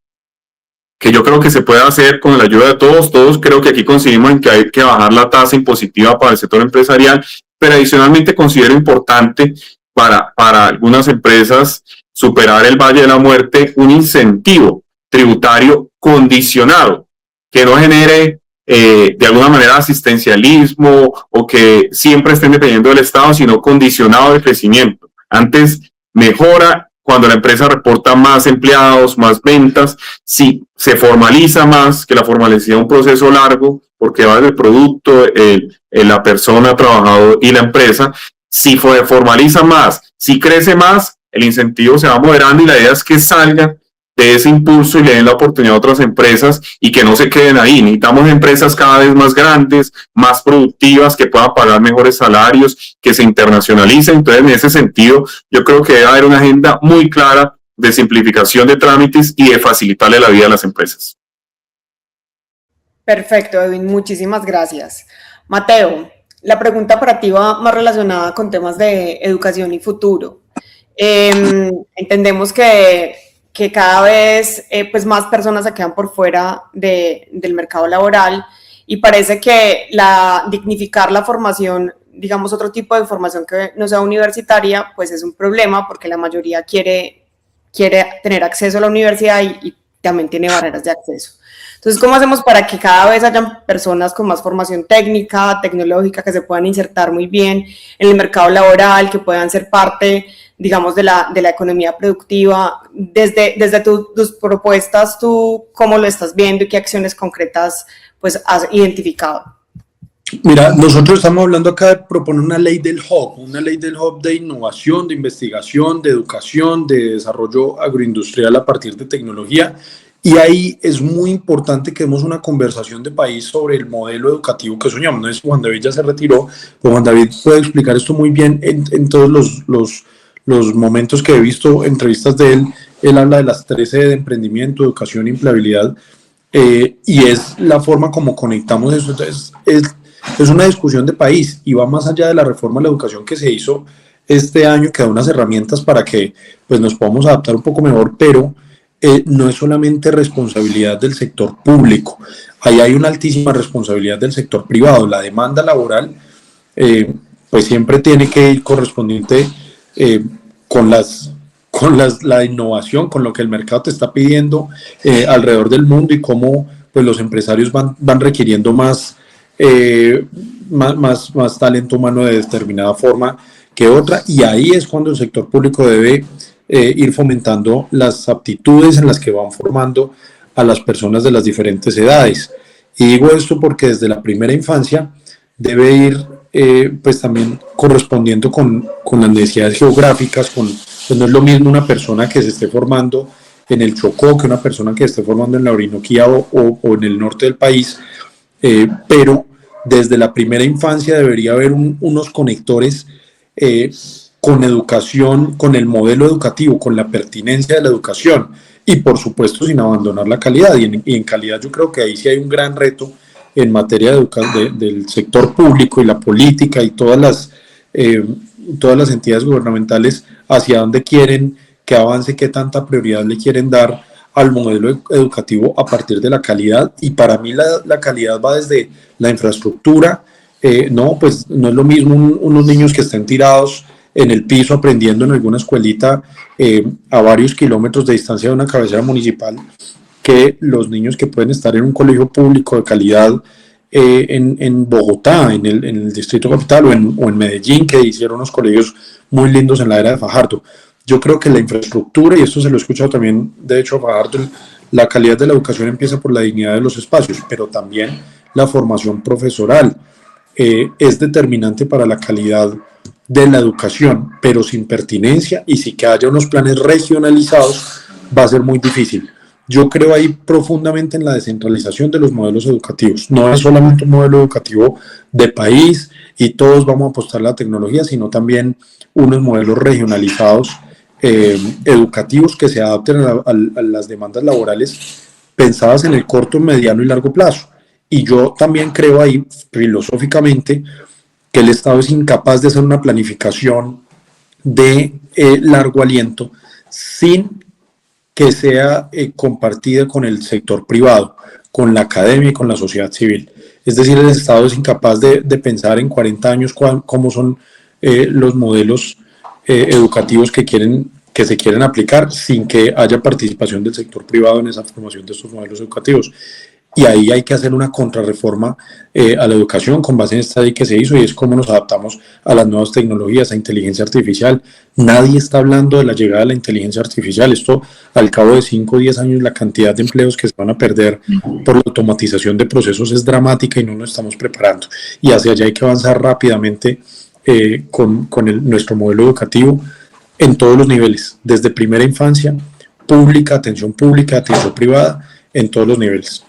que yo creo que se puede hacer con la ayuda de todos. Todos creo que aquí coincidimos en que hay que bajar la tasa impositiva para el sector empresarial, pero adicionalmente considero importante para algunas empresas superar el Valle de la Muerte, un incentivo tributario condicionado que no genere de alguna manera asistencialismo o que siempre estén dependiendo del Estado, sino condicionado de crecimiento. Antes mejora cuando la empresa reporta más empleados, más ventas, si se formaliza más, que la formalización es un proceso largo, porque va del producto, la persona, trabajador y la empresa. Si formaliza más, si crece más, el incentivo se va moderando y la idea es que salgan de ese impulso y le den la oportunidad a otras empresas y que no se queden ahí. Necesitamos empresas cada vez más grandes, más productivas, que puedan pagar mejores salarios, que se internacionalicen. Entonces, en ese sentido, yo creo que debe haber una agenda muy clara de simplificación de trámites y de facilitarle la vida a las empresas.
Perfecto, Edwin, muchísimas gracias. Mateo, la pregunta para ti va más relacionada con temas de educación y futuro. Entendemos que cada vez pues más personas se quedan por fuera del mercado laboral y parece que dignificar la formación, digamos otro tipo de formación que no sea universitaria, pues es un problema porque la mayoría quiere tener acceso a la universidad y también tiene barreras de acceso. Entonces, ¿cómo hacemos para que cada vez hayan personas con más formación técnica, tecnológica, que se puedan insertar muy bien en el mercado laboral, que puedan ser parte, digamos, de la economía productiva? Desde tus propuestas, ¿tú cómo lo estás viendo y qué acciones concretas pues has identificado?
Mira, nosotros estamos hablando acá de proponer una ley del hub de innovación, de investigación, de educación, de desarrollo agroindustrial a partir de tecnología. Y ahí es muy importante que demos una conversación de país sobre el modelo educativo que soñamos. No es Juan David ya se retiró, pero Juan David puede explicar esto muy bien en todos los momentos que he visto entrevistas de él. Él habla de las 13 de emprendimiento, educación e empleabilidad, y es la forma como conectamos eso. Entonces, es una discusión de país y va más allá de la reforma a la educación que se hizo este año, que da unas herramientas para que pues, nos podamos adaptar un poco mejor, pero no es solamente responsabilidad del sector público, ahí hay una altísima responsabilidad del sector privado. La demanda laboral pues siempre tiene que ir correspondiente con la innovación, con lo que el mercado te está pidiendo alrededor del mundo y cómo pues, los empresarios van requiriendo más talento humano de determinada forma que otra, y ahí es cuando el sector público debe ir fomentando las aptitudes en las que van formando a las personas de las diferentes edades. Y digo esto porque desde la primera infancia debe ir pues también correspondiendo con las necesidades geográficas, pues no es lo mismo una persona que se esté formando en el Chocó que una persona que se esté formando en la Orinoquía o en el norte del país, pero desde la primera infancia debería haber unos conectores con educación, con el modelo educativo, con la pertinencia de la educación y por supuesto sin abandonar la calidad. Y en calidad yo creo que ahí sí hay un gran reto en materia del sector público y la política y todas las entidades gubernamentales hacia dónde quieren que avance, qué tanta prioridad le quieren dar al modelo educativo a partir de la calidad. Y para mí la calidad va desde la infraestructura. No, pues no es lo mismo unos niños que estén tirados en el piso aprendiendo en alguna escuelita a varios kilómetros de distancia de una cabecera municipal que los niños que pueden estar en un colegio público de calidad en Bogotá, en el Distrito Capital o en Medellín, que hicieron unos colegios muy lindos en la era de Fajardo. Yo creo que la infraestructura, y esto se lo he escuchado también, de hecho, a Fajardo, la calidad de la educación empieza por la dignidad de los espacios, pero también la formación profesoral es determinante para la calidad de la educación, pero sin pertinencia y sin que haya unos planes regionalizados va a ser muy difícil. Yo creo ahí profundamente en la descentralización de los modelos educativos. No es solamente un modelo educativo de país y todos vamos a apostar a la tecnología, sino también unos modelos regionalizados educativos que se adapten a las demandas laborales pensadas en el corto, mediano y largo plazo. Y yo también creo ahí filosóficamente que el Estado es incapaz de hacer una planificación de largo aliento sin que sea compartida con el sector privado, con la academia y con la sociedad civil. Es decir, el Estado es incapaz de pensar en 40 años cómo son los modelos educativos que se quieren aplicar sin que haya participación del sector privado en esa formación de estos modelos educativos. Y ahí hay que hacer una contrarreforma a la educación con base en esta ley que se hizo, y es cómo nos adaptamos a las nuevas tecnologías, a inteligencia artificial. Nadie está hablando de la llegada de la inteligencia artificial. Esto, al cabo de 5 o 10 años, la cantidad de empleos que se van a perder por la automatización de procesos es dramática y no nos estamos preparando. Y hacia allá hay que avanzar rápidamente con nuestro modelo educativo en todos los niveles, desde primera infancia, pública, atención privada, en todos los niveles.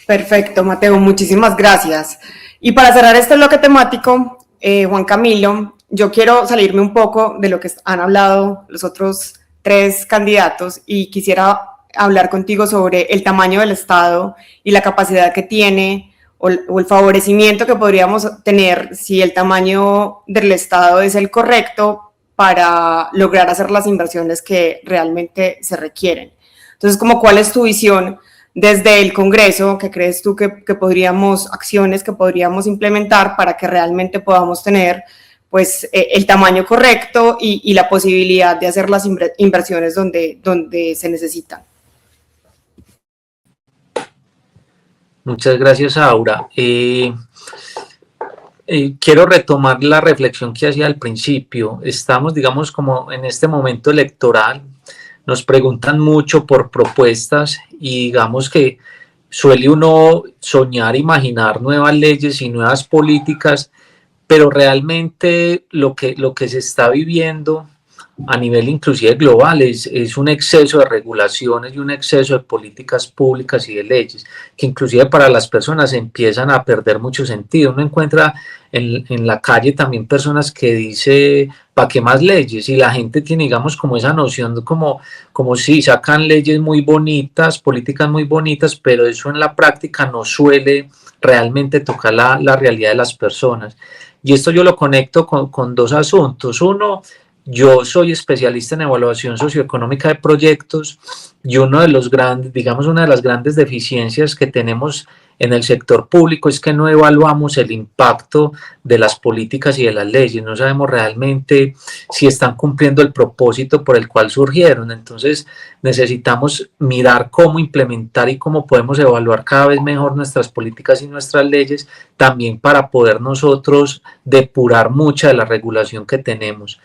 Perfecto, Mateo, muchísimas gracias. Y para cerrar este bloque temático, Juan Camilo, yo quiero salirme un poco de lo que han hablado los otros 3 candidatos y quisiera hablar contigo sobre el tamaño del Estado y la capacidad que tiene o el favorecimiento que podríamos tener si el tamaño del Estado es el correcto para lograr hacer las inversiones que realmente se requieren. Entonces, ¿cuál es tu visión desde el Congreso? ¿Qué crees tú que acciones que podríamos implementar para que realmente podamos tener pues, el tamaño correcto y la posibilidad de hacer las inversiones donde se necesitan?
Muchas gracias, Aura. Quiero retomar la reflexión que hacía al principio. Estamos, digamos, como en este momento electoral, nos preguntan mucho por propuestas y digamos que suele uno soñar, imaginar nuevas leyes y nuevas políticas, pero realmente lo que se está viviendo a nivel inclusive global es un exceso de regulaciones y un exceso de políticas públicas y de leyes, que inclusive para las personas empiezan a perder mucho sentido. Uno encuentra en la calle también personas que dice, ¿para qué más leyes? Y la gente tiene, digamos, como esa noción, como si sacan leyes muy bonitas, políticas muy bonitas, pero eso en la práctica no suele realmente tocar la realidad de las personas. Y esto yo lo conecto con dos asuntos. Uno, yo soy especialista en evaluación socioeconómica de proyectos y uno de los grandes, digamos, una de las grandes deficiencias que tenemos en el sector público es que no evaluamos el impacto de las políticas y de las leyes, no sabemos realmente si están cumpliendo el propósito por el cual surgieron. Entonces necesitamos mirar cómo implementar y cómo podemos evaluar cada vez mejor nuestras políticas y nuestras leyes, también para poder nosotros depurar mucha de la regulación que tenemos.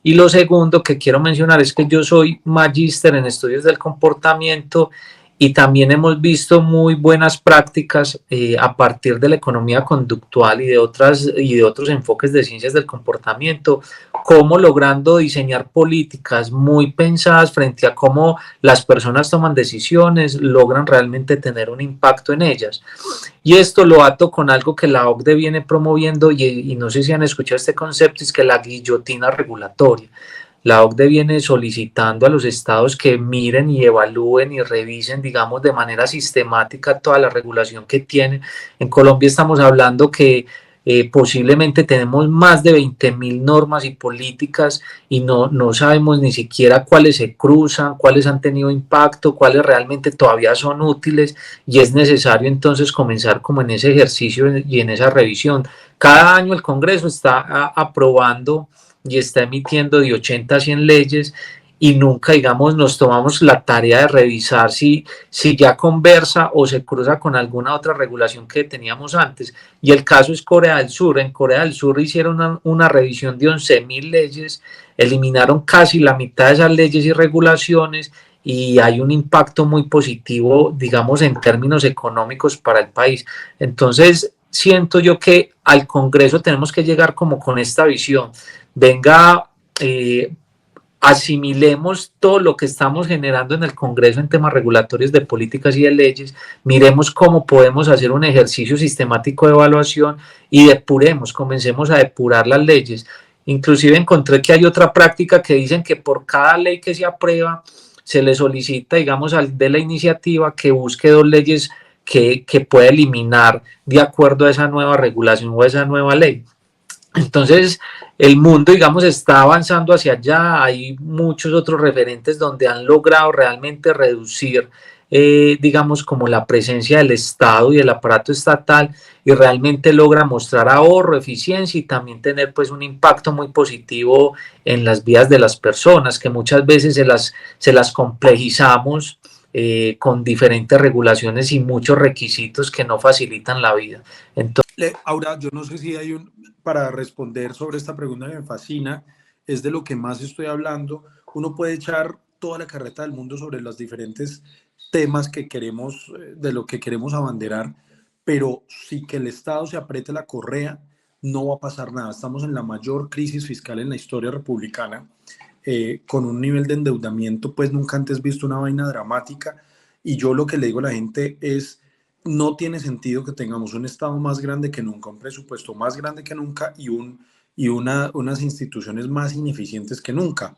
Y lo segundo que quiero mencionar es que yo soy magíster en estudios del comportamiento y también hemos visto muy buenas prácticas a partir de la economía conductual y de otros enfoques de ciencias del comportamiento, cómo logrando diseñar políticas muy pensadas frente a cómo las personas toman decisiones, logran realmente tener un impacto en ellas. Y esto lo ato con algo que la OCDE viene promoviendo y no sé si han escuchado este concepto, es que la guillotina regulatoria. La OCDE viene solicitando a los estados que miren y evalúen y revisen, digamos, de manera sistemática toda la regulación que tienen. En Colombia estamos hablando que posiblemente tenemos más de 20.000 normas y políticas y no sabemos ni siquiera cuáles se cruzan, cuáles han tenido impacto, cuáles realmente todavía son útiles, y es necesario entonces comenzar como en ese ejercicio y en esa revisión. Cada año el Congreso está aprobando y está emitiendo de 80 a 100 leyes y nunca, digamos, nos tomamos la tarea de revisar si ya conversa o se cruza con alguna otra regulación que teníamos antes. Y el caso es Corea del Sur. En Corea del Sur hicieron una revisión de 11.000 leyes, eliminaron casi la mitad de esas leyes y regulaciones y hay un impacto muy positivo, digamos, en términos económicos para el país. Entonces, siento yo que al Congreso tenemos que llegar como con esta visión. Venga, asimilemos todo lo que estamos generando en el Congreso en temas regulatorios de políticas y de leyes, miremos cómo podemos hacer un ejercicio sistemático de evaluación y depuremos, comencemos a depurar las leyes. Inclusive encontré que hay otra práctica que dicen que por cada ley que se aprueba se le solicita, digamos, al de la iniciativa que busque 2 leyes que pueda eliminar de acuerdo a esa nueva regulación o a esa nueva ley. Entonces, el mundo, digamos, está avanzando hacia allá. Hay muchos otros referentes donde han logrado realmente reducir, digamos, como la presencia del Estado y del aparato estatal, y realmente logra mostrar ahorro, eficiencia y también tener pues un impacto muy positivo en las vidas de las personas, que muchas veces se las complejizamos con diferentes regulaciones y muchos requisitos que no facilitan la vida. Entonces,
Aura, yo no sé si hay para responder sobre esta pregunta que me fascina, es de lo que más estoy hablando. Uno puede echar toda la carreta del mundo sobre los diferentes temas que queremos, de lo que queremos abanderar, pero si que el Estado se apriete la correa, no va a pasar nada. Estamos en la mayor crisis fiscal en la historia republicana, con un nivel de endeudamiento pues nunca antes visto, una vaina dramática, y yo lo que le digo a la gente es: no tiene sentido que tengamos un Estado más grande que nunca, un presupuesto más grande que nunca y unas instituciones más ineficientes que nunca,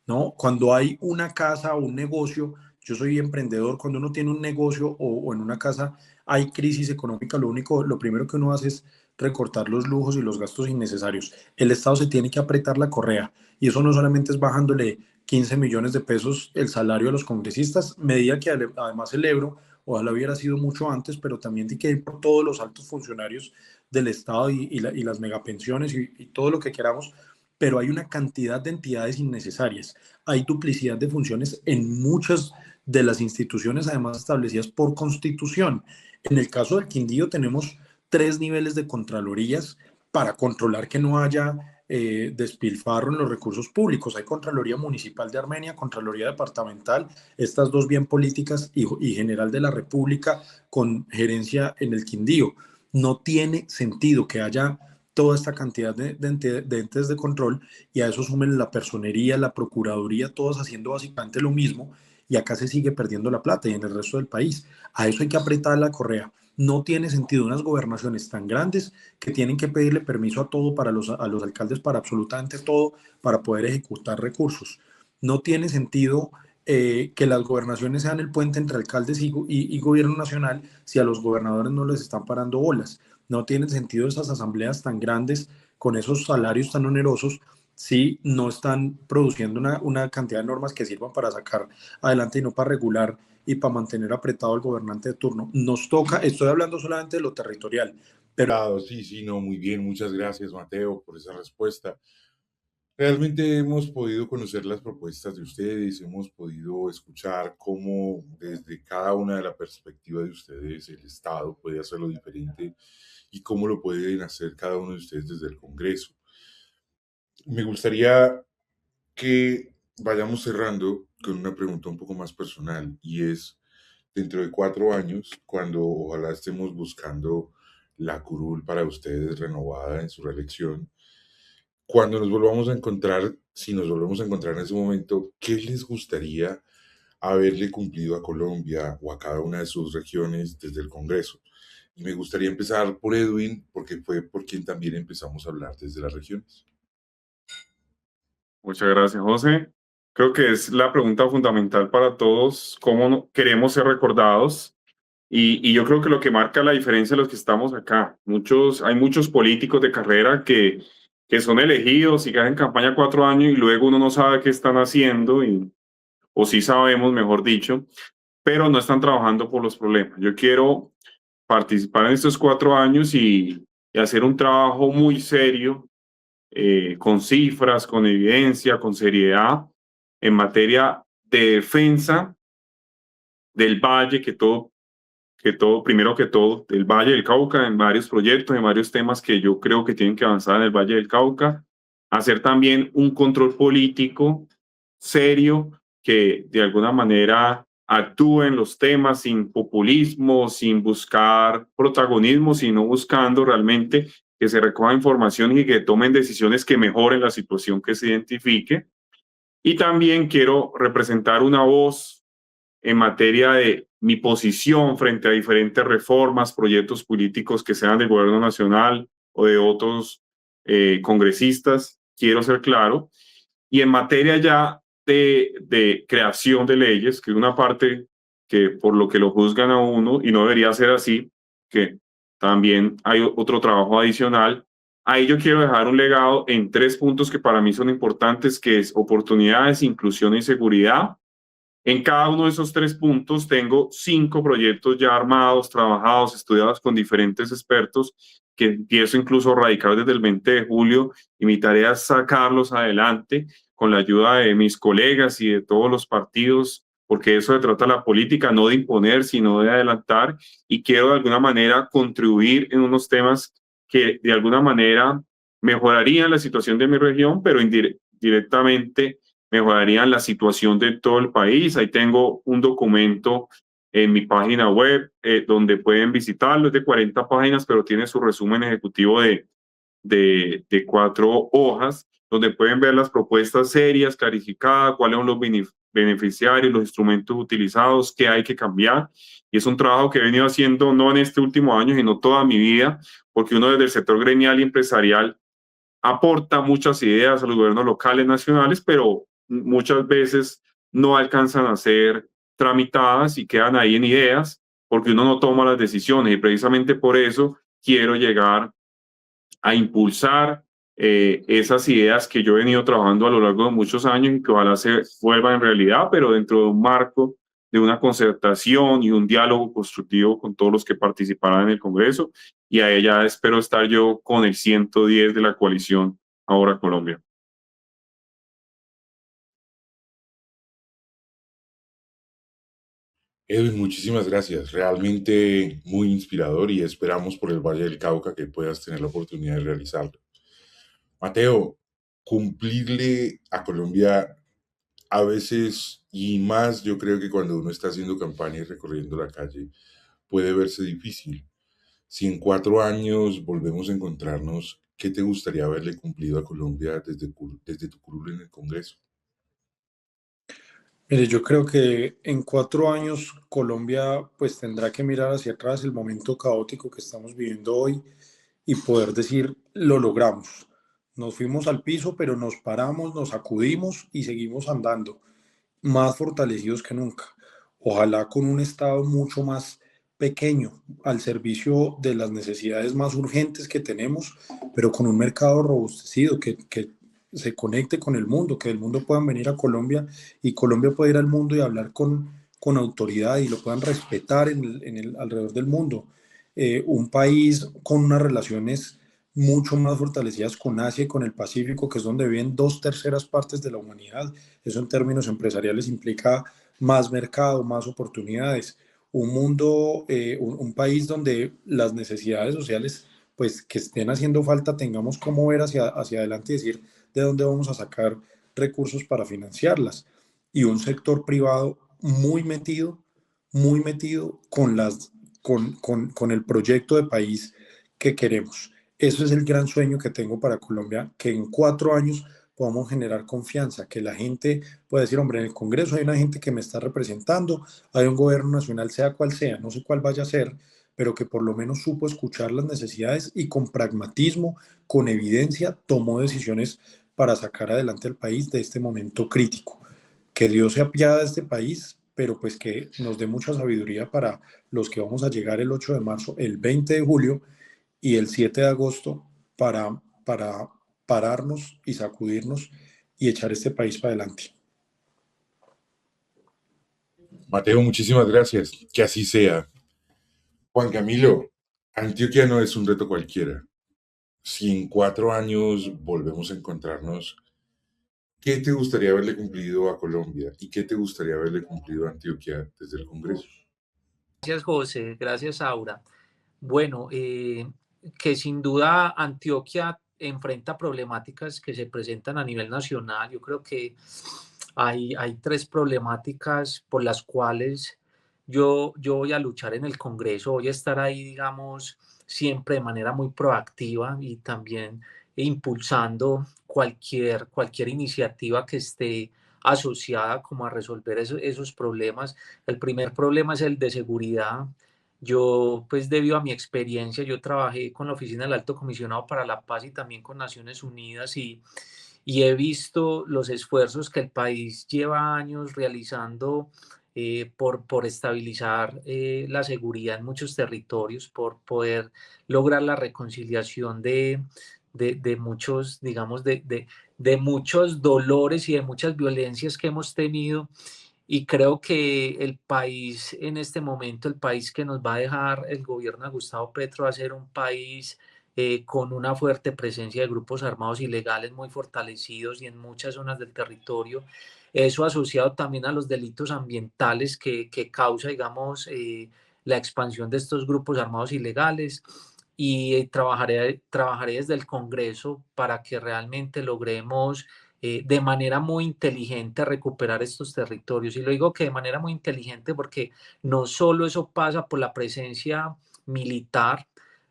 ¿no? Cuando hay una casa o un negocio, yo soy emprendedor, cuando uno tiene un negocio o en una casa hay crisis económica, lo primero que uno hace es recortar los lujos y los gastos innecesarios. El Estado se tiene que apretar la correa, y eso no solamente es bajándole 15 millones de pesos el salario a los congresistas, medida que además celebro. Ojalá hubiera sido mucho antes, pero también tiene que ir por todos los altos funcionarios del Estado y las megapensiones y todo lo que queramos, pero hay una cantidad de entidades innecesarias. Hay duplicidad de funciones en muchas de las instituciones, además establecidas por Constitución. En el caso del Quindío tenemos 3 niveles de contralorías para controlar que no haya despilfarro en los recursos públicos. Hay Contraloría Municipal de Armenia, Contraloría Departamental, estas dos bien políticas y General de la República con gerencia en el Quindío. No tiene sentido que haya toda esta cantidad de entes de control y a eso sumen la personería, la procuraduría, todos haciendo básicamente lo mismo, y acá se sigue perdiendo la plata y en el resto del país. A eso hay que apretar la correa. No tiene sentido unas gobernaciones tan grandes que tienen que pedirle permiso a todo a los alcaldes para absolutamente todo para poder ejecutar recursos. No tiene sentido que las gobernaciones sean el puente entre alcaldes y gobierno nacional si a los gobernadores no les están parando bolas. No tienen sentido esas asambleas tan grandes con esos salarios tan onerosos si no están produciendo una cantidad de normas que sirvan para sacar adelante y no para regular y para mantener apretado al gobernante de turno. Nos toca, estoy hablando solamente de lo territorial, pero...
Sí, no, muy bien, muchas gracias, Mateo, por esa respuesta. Realmente hemos podido conocer las propuestas de ustedes, hemos podido escuchar cómo desde cada una de la perspectiva de ustedes el Estado puede hacerlo diferente y cómo lo pueden hacer cada uno de ustedes desde el Congreso. Me gustaría que vayamos cerrando con una pregunta un poco más personal y es, dentro de 4 años, cuando ojalá estemos buscando la curul para ustedes renovada en su reelección, cuando nos volvamos a encontrar, si nos volvemos a encontrar en ese momento, ¿qué les gustaría haberle cumplido a Colombia o a cada una de sus regiones desde el Congreso? Y me gustaría empezar por Edwin, porque fue por quien también empezamos a hablar desde las regiones.
Muchas gracias, José. Creo que es la pregunta fundamental para todos, cómo queremos ser recordados. Y yo creo que lo que marca la diferencia de los que estamos acá, hay muchos políticos de carrera que son elegidos y que hacen campaña 4 años y luego uno no sabe qué están haciendo, o sí sabemos, mejor dicho, pero no están trabajando por los problemas. Yo quiero participar en estos 4 años y hacer un trabajo muy serio, con cifras, con evidencia, con seriedad, en materia de defensa del valle, primero que todo, del Valle del Cauca, en varios proyectos, en varios temas que yo creo que tienen que avanzar en el Valle del Cauca, hacer también un control político serio que de alguna manera actúe en los temas sin populismo, sin buscar protagonismo, sino buscando realmente que se recoja información y que tomen decisiones que mejoren la situación que se identifique. Y también quiero representar una voz en materia de mi posición frente a diferentes reformas, proyectos políticos que sean del gobierno nacional o de otros congresistas, quiero ser claro. Y en materia ya de creación de leyes, que es una parte que por lo que lo juzgan a uno, y no debería ser así, que también hay otro trabajo adicional. Ahí yo quiero dejar un legado en 3 puntos que para mí son importantes, que es oportunidades, inclusión y seguridad. En cada uno de esos 3 puntos tengo 5 proyectos ya armados, trabajados, estudiados con diferentes expertos, que empiezo incluso a radicar desde el 20 de julio y mi tarea es sacarlos adelante con la ayuda de mis colegas y de todos los partidos, porque eso se trata la política, no de imponer, sino de adelantar, y quiero de alguna manera contribuir en unos temas que de alguna manera mejorarían la situación de mi región, pero indirectamente mejorarían la situación de todo el país. Ahí tengo un documento en mi página web donde pueden visitarlo, es de 40 páginas, pero tiene su resumen ejecutivo de 4 hojas, donde pueden ver las propuestas serias, clarificadas, cuáles son los beneficiarios, los instrumentos utilizados, qué hay que cambiar. Y es un trabajo que he venido haciendo no en este último año, sino toda mi vida, porque uno desde el sector gremial y empresarial aporta muchas ideas a los gobiernos locales, nacionales, pero muchas veces no alcanzan a ser tramitadas y quedan ahí en ideas porque uno no toma las decisiones, y precisamente por eso quiero llegar a impulsar esas ideas que yo he venido trabajando a lo largo de muchos años y que ojalá se vuelvan en realidad, pero dentro de un marco de una concertación y un diálogo constructivo con todos los que participarán en el Congreso, y a ella espero estar yo con el 110 de la coalición Ahora Colombia.
Edwin, muchísimas gracias. Realmente muy inspirador y esperamos por el Valle del Cauca que puedas tener la oportunidad de realizarlo. Mateo, cumplirle a Colombia a veces, y más yo creo que cuando uno está haciendo campaña y recorriendo la calle, puede verse difícil. Si en 4 años volvemos a encontrarnos, ¿qué te gustaría haberle cumplido a Colombia desde tu curul en el Congreso?
Mire, yo creo que en 4 años Colombia pues tendrá que mirar hacia atrás el momento caótico que estamos viviendo hoy y poder decir, lo logramos. Nos fuimos al piso, pero nos paramos, nos sacudimos y seguimos andando, más fortalecidos que nunca. Ojalá con un Estado mucho más pequeño, al servicio de las necesidades más urgentes que tenemos, pero con un mercado robustecido que se conecte con el mundo, que del mundo puedan venir a Colombia y Colombia pueda ir al mundo y hablar con autoridad y lo puedan respetar alrededor del mundo. Un país con unas relaciones mucho más fortalecidas con Asia y con el Pacífico, que es donde viven 2/3 de la humanidad. Eso en términos empresariales implica más mercado, más oportunidades. Un mundo, un país donde las necesidades sociales, pues que estén haciendo falta, tengamos cómo ver hacia adelante y decir de dónde vamos a sacar recursos para financiarlas. Y un sector privado muy metido con el proyecto de país que queremos. Eso es el gran sueño que tengo para Colombia, que en 4 años podamos generar confianza, que la gente pueda decir, hombre, en el Congreso hay una gente que me está representando, hay un gobierno nacional, sea cual sea, no sé cuál vaya a ser, pero que por lo menos supo escuchar las necesidades y con pragmatismo, con evidencia, tomó decisiones para sacar adelante al país de este momento crítico. Que Dios se apiade de este país, pero pues que nos dé mucha sabiduría para los que vamos a llegar el 8 de marzo, el 20 de julio y el 7 de agosto para pararnos y sacudirnos y echar este país para adelante.
Mateo, muchísimas gracias. Que así sea. Juan Camilo, Antioquia no es un reto cualquiera. Si en 4 años volvemos a encontrarnos, ¿qué te gustaría haberle cumplido a Colombia y qué te gustaría haberle cumplido a Antioquia desde el Congreso?
Gracias, José. Gracias, Aura. Bueno, que sin duda Antioquia enfrenta problemáticas que se presentan a nivel nacional. Yo creo que hay tres problemáticas por las cuales yo voy a luchar en el Congreso. Voy a estar ahí, digamos, siempre de manera muy proactiva y también impulsando cualquier iniciativa que esté asociada como a resolver esos problemas. El primer problema es el de seguridad. Yo, pues debido a mi experiencia, yo trabajé con la Oficina del Alto Comisionado para la Paz y también con Naciones Unidas y he visto los esfuerzos que el país lleva años realizando por estabilizar la seguridad en muchos territorios, por poder lograr la reconciliación de muchos, digamos, de muchos dolores y de muchas violencias que hemos tenido. Y creo que el país en este momento, el país que nos va a dejar el gobierno de Gustavo Petro, va a ser un país con una fuerte presencia de grupos armados ilegales muy fortalecidos y en muchas zonas del territorio. Eso asociado también a los delitos ambientales que causa, digamos, la expansión de estos grupos armados ilegales. Y trabajaré desde el Congreso para que realmente logremos de manera muy inteligente recuperar estos territorios. Y lo digo que de manera muy inteligente porque no solo eso pasa por la presencia militar,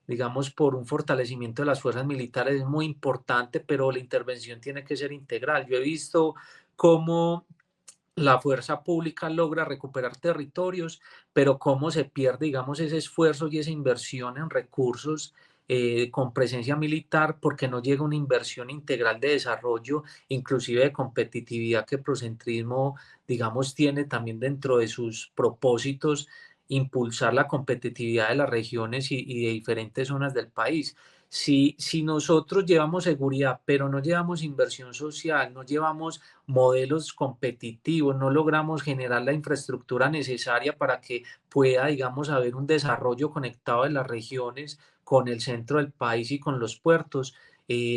digamos, por un fortalecimiento de las fuerzas militares es muy importante, pero la intervención tiene que ser integral. Yo he visto cómo la fuerza pública logra recuperar territorios, pero cómo se pierde, digamos, ese esfuerzo y esa inversión en recursos con presencia militar porque no llega una inversión integral de desarrollo, inclusive de competitividad que Procentrismo, digamos, tiene también dentro de sus propósitos impulsar la competitividad de las regiones y de diferentes zonas del país. Si nosotros llevamos seguridad, pero no llevamos inversión social, no llevamos modelos competitivos, no logramos generar la infraestructura necesaria para que pueda, digamos, haber un desarrollo conectado de las regiones con el centro del país y con los puertos,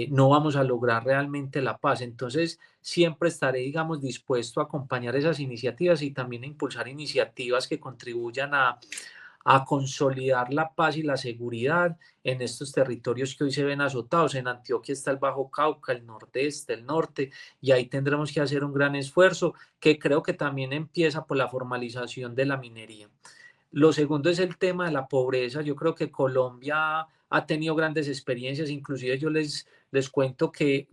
no vamos a lograr realmente la paz. Entonces, siempre estaré, digamos, dispuesto a acompañar esas iniciativas y también a impulsar iniciativas que contribuyan a consolidar la paz y la seguridad en estos territorios que hoy se ven azotados. En Antioquia está el Bajo Cauca, el Nordeste, el Norte, y ahí tendremos que hacer un gran esfuerzo que creo que también empieza por la formalización de la minería. Lo segundo es el tema de la pobreza. Yo creo que Colombia ha tenido grandes experiencias, inclusive yo les cuento que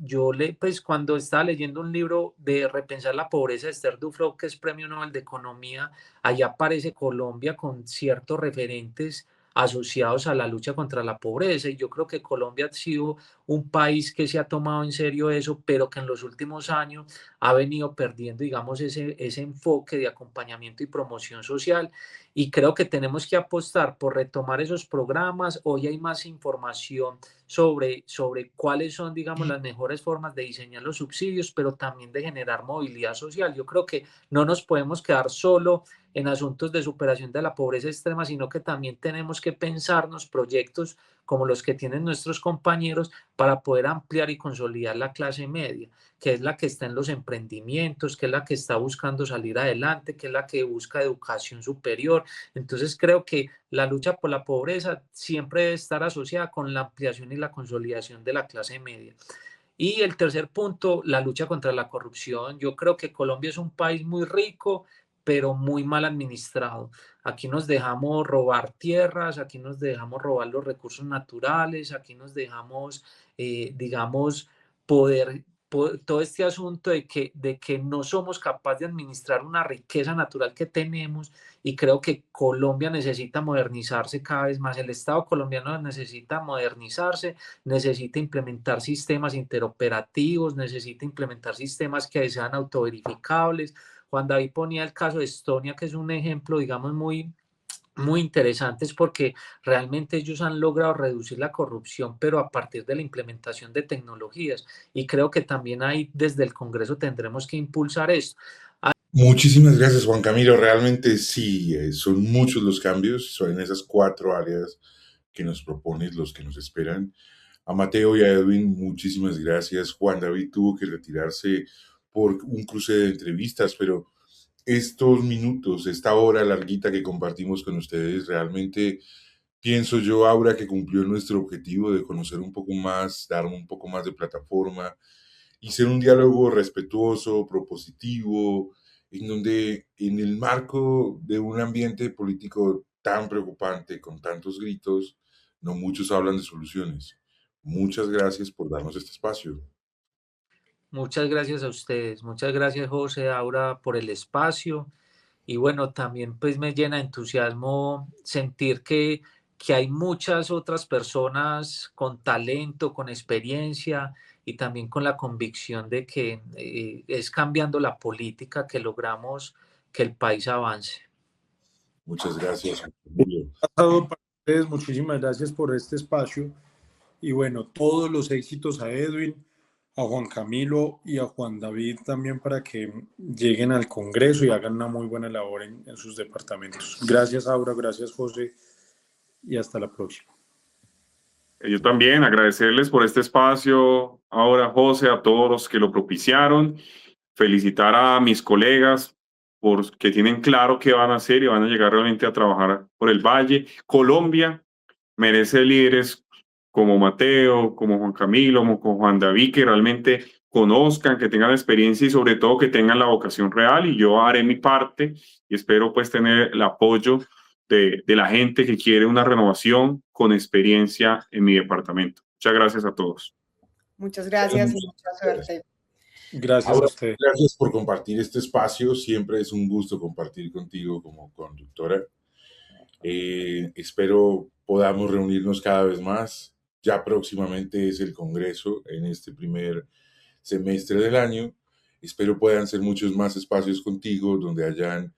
pues cuando estaba leyendo un libro de Repensar la pobreza de Esther Duflo, que es Premio Nobel de Economía, allá aparece Colombia con ciertos referentes asociados a la lucha contra la pobreza, y yo creo que Colombia ha sido un país que se ha tomado en serio eso, pero que en los últimos años ha venido perdiendo, digamos, ese enfoque de acompañamiento y promoción social, y creo que tenemos que apostar por retomar esos programas. Hoy hay más información sobre cuáles son, digamos, las mejores formas de diseñar los subsidios, pero también de generar movilidad social. Yo creo que no nos podemos quedar solo en asuntos de superación de la pobreza extrema, sino que también tenemos que pensarnos proyectos como los que tienen nuestros compañeros para poder ampliar y consolidar la clase media, que es la que está en los emprendimientos, que es la que está buscando salir adelante, que es la que busca educación superior. Entonces creo que la lucha por la pobreza siempre debe estar asociada con la ampliación y la consolidación de la clase media. Y el tercer punto, la lucha contra la corrupción. Yo creo que Colombia es un país muy rico, pero muy mal administrado. Aquí nos dejamos robar tierras, aquí nos dejamos robar los recursos naturales, aquí nos dejamos, digamos, todo este asunto de que no somos capaces de administrar una riqueza natural que tenemos, y creo que Colombia necesita modernizarse cada vez más. El Estado colombiano necesita modernizarse, necesita implementar sistemas interoperativos, necesita implementar sistemas que sean autoverificables. Juan David ponía el caso de Estonia, que es un ejemplo, digamos, muy interesantes, porque realmente ellos han logrado reducir la corrupción, pero a partir de la implementación de tecnologías. Y creo que también ahí desde el Congreso tendremos que impulsar esto.
Muchísimas gracias, Juan Camilo. Realmente sí, son muchos los cambios, son en esas 4 áreas que nos propones los que nos esperan. A Mateo y a Edwin, muchísimas gracias. Juan David tuvo que retirarse por un cruce de entrevistas, pero estos minutos, esta hora larguita que compartimos con ustedes, realmente pienso yo, Aura, que cumplió nuestro objetivo de conocer un poco más, dar un poco más de plataforma y ser un diálogo respetuoso, propositivo, en donde en el marco de un ambiente político tan preocupante, con tantos gritos, no muchos hablan de soluciones. Muchas gracias por darnos este espacio.
Muchas gracias a ustedes, muchas gracias José, Aura, por el espacio. Y bueno, también pues me llena de entusiasmo sentir que hay muchas otras personas con talento, con experiencia y también con la convicción de que es cambiando la política que logramos que el país avance.
Muchas gracias.
Para ustedes, muchísimas gracias por este espacio, y bueno, todos los éxitos a Edwin, a Juan Camilo y a Juan David también, para que lleguen al Congreso y hagan una muy buena labor en sus departamentos. Gracias, Aura, gracias, José, y hasta la próxima.
Yo también agradecerles por este espacio, ahora José, a todos los que lo propiciaron, felicitar a mis colegas porque tienen claro qué van a hacer y van a llegar realmente a trabajar por el Valle. Colombia merece líderes como Mateo, como Juan Camilo, como Juan David, que realmente conozcan, que tengan experiencia y sobre todo que tengan la vocación real, y yo haré mi parte y espero pues tener el apoyo de la gente que quiere una renovación con experiencia en mi departamento. Muchas gracias a todos.
Muchas gracias y mucha suerte.
Gracias a usted.
Gracias por compartir este espacio. Siempre es un gusto compartir contigo como conductora. Espero podamos reunirnos cada vez más. Ya próximamente es el Congreso en este primer semestre del año. Espero puedan ser muchos más espacios contigo donde hayan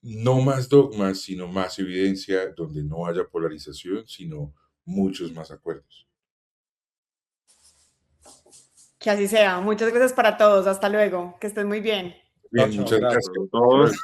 no más dogmas, sino más evidencia, donde no haya polarización, sino muchos más acuerdos.
Que así sea. Muchas gracias para todos. Hasta luego. Que estén muy bien.
Bien, muchas gracias
a todos.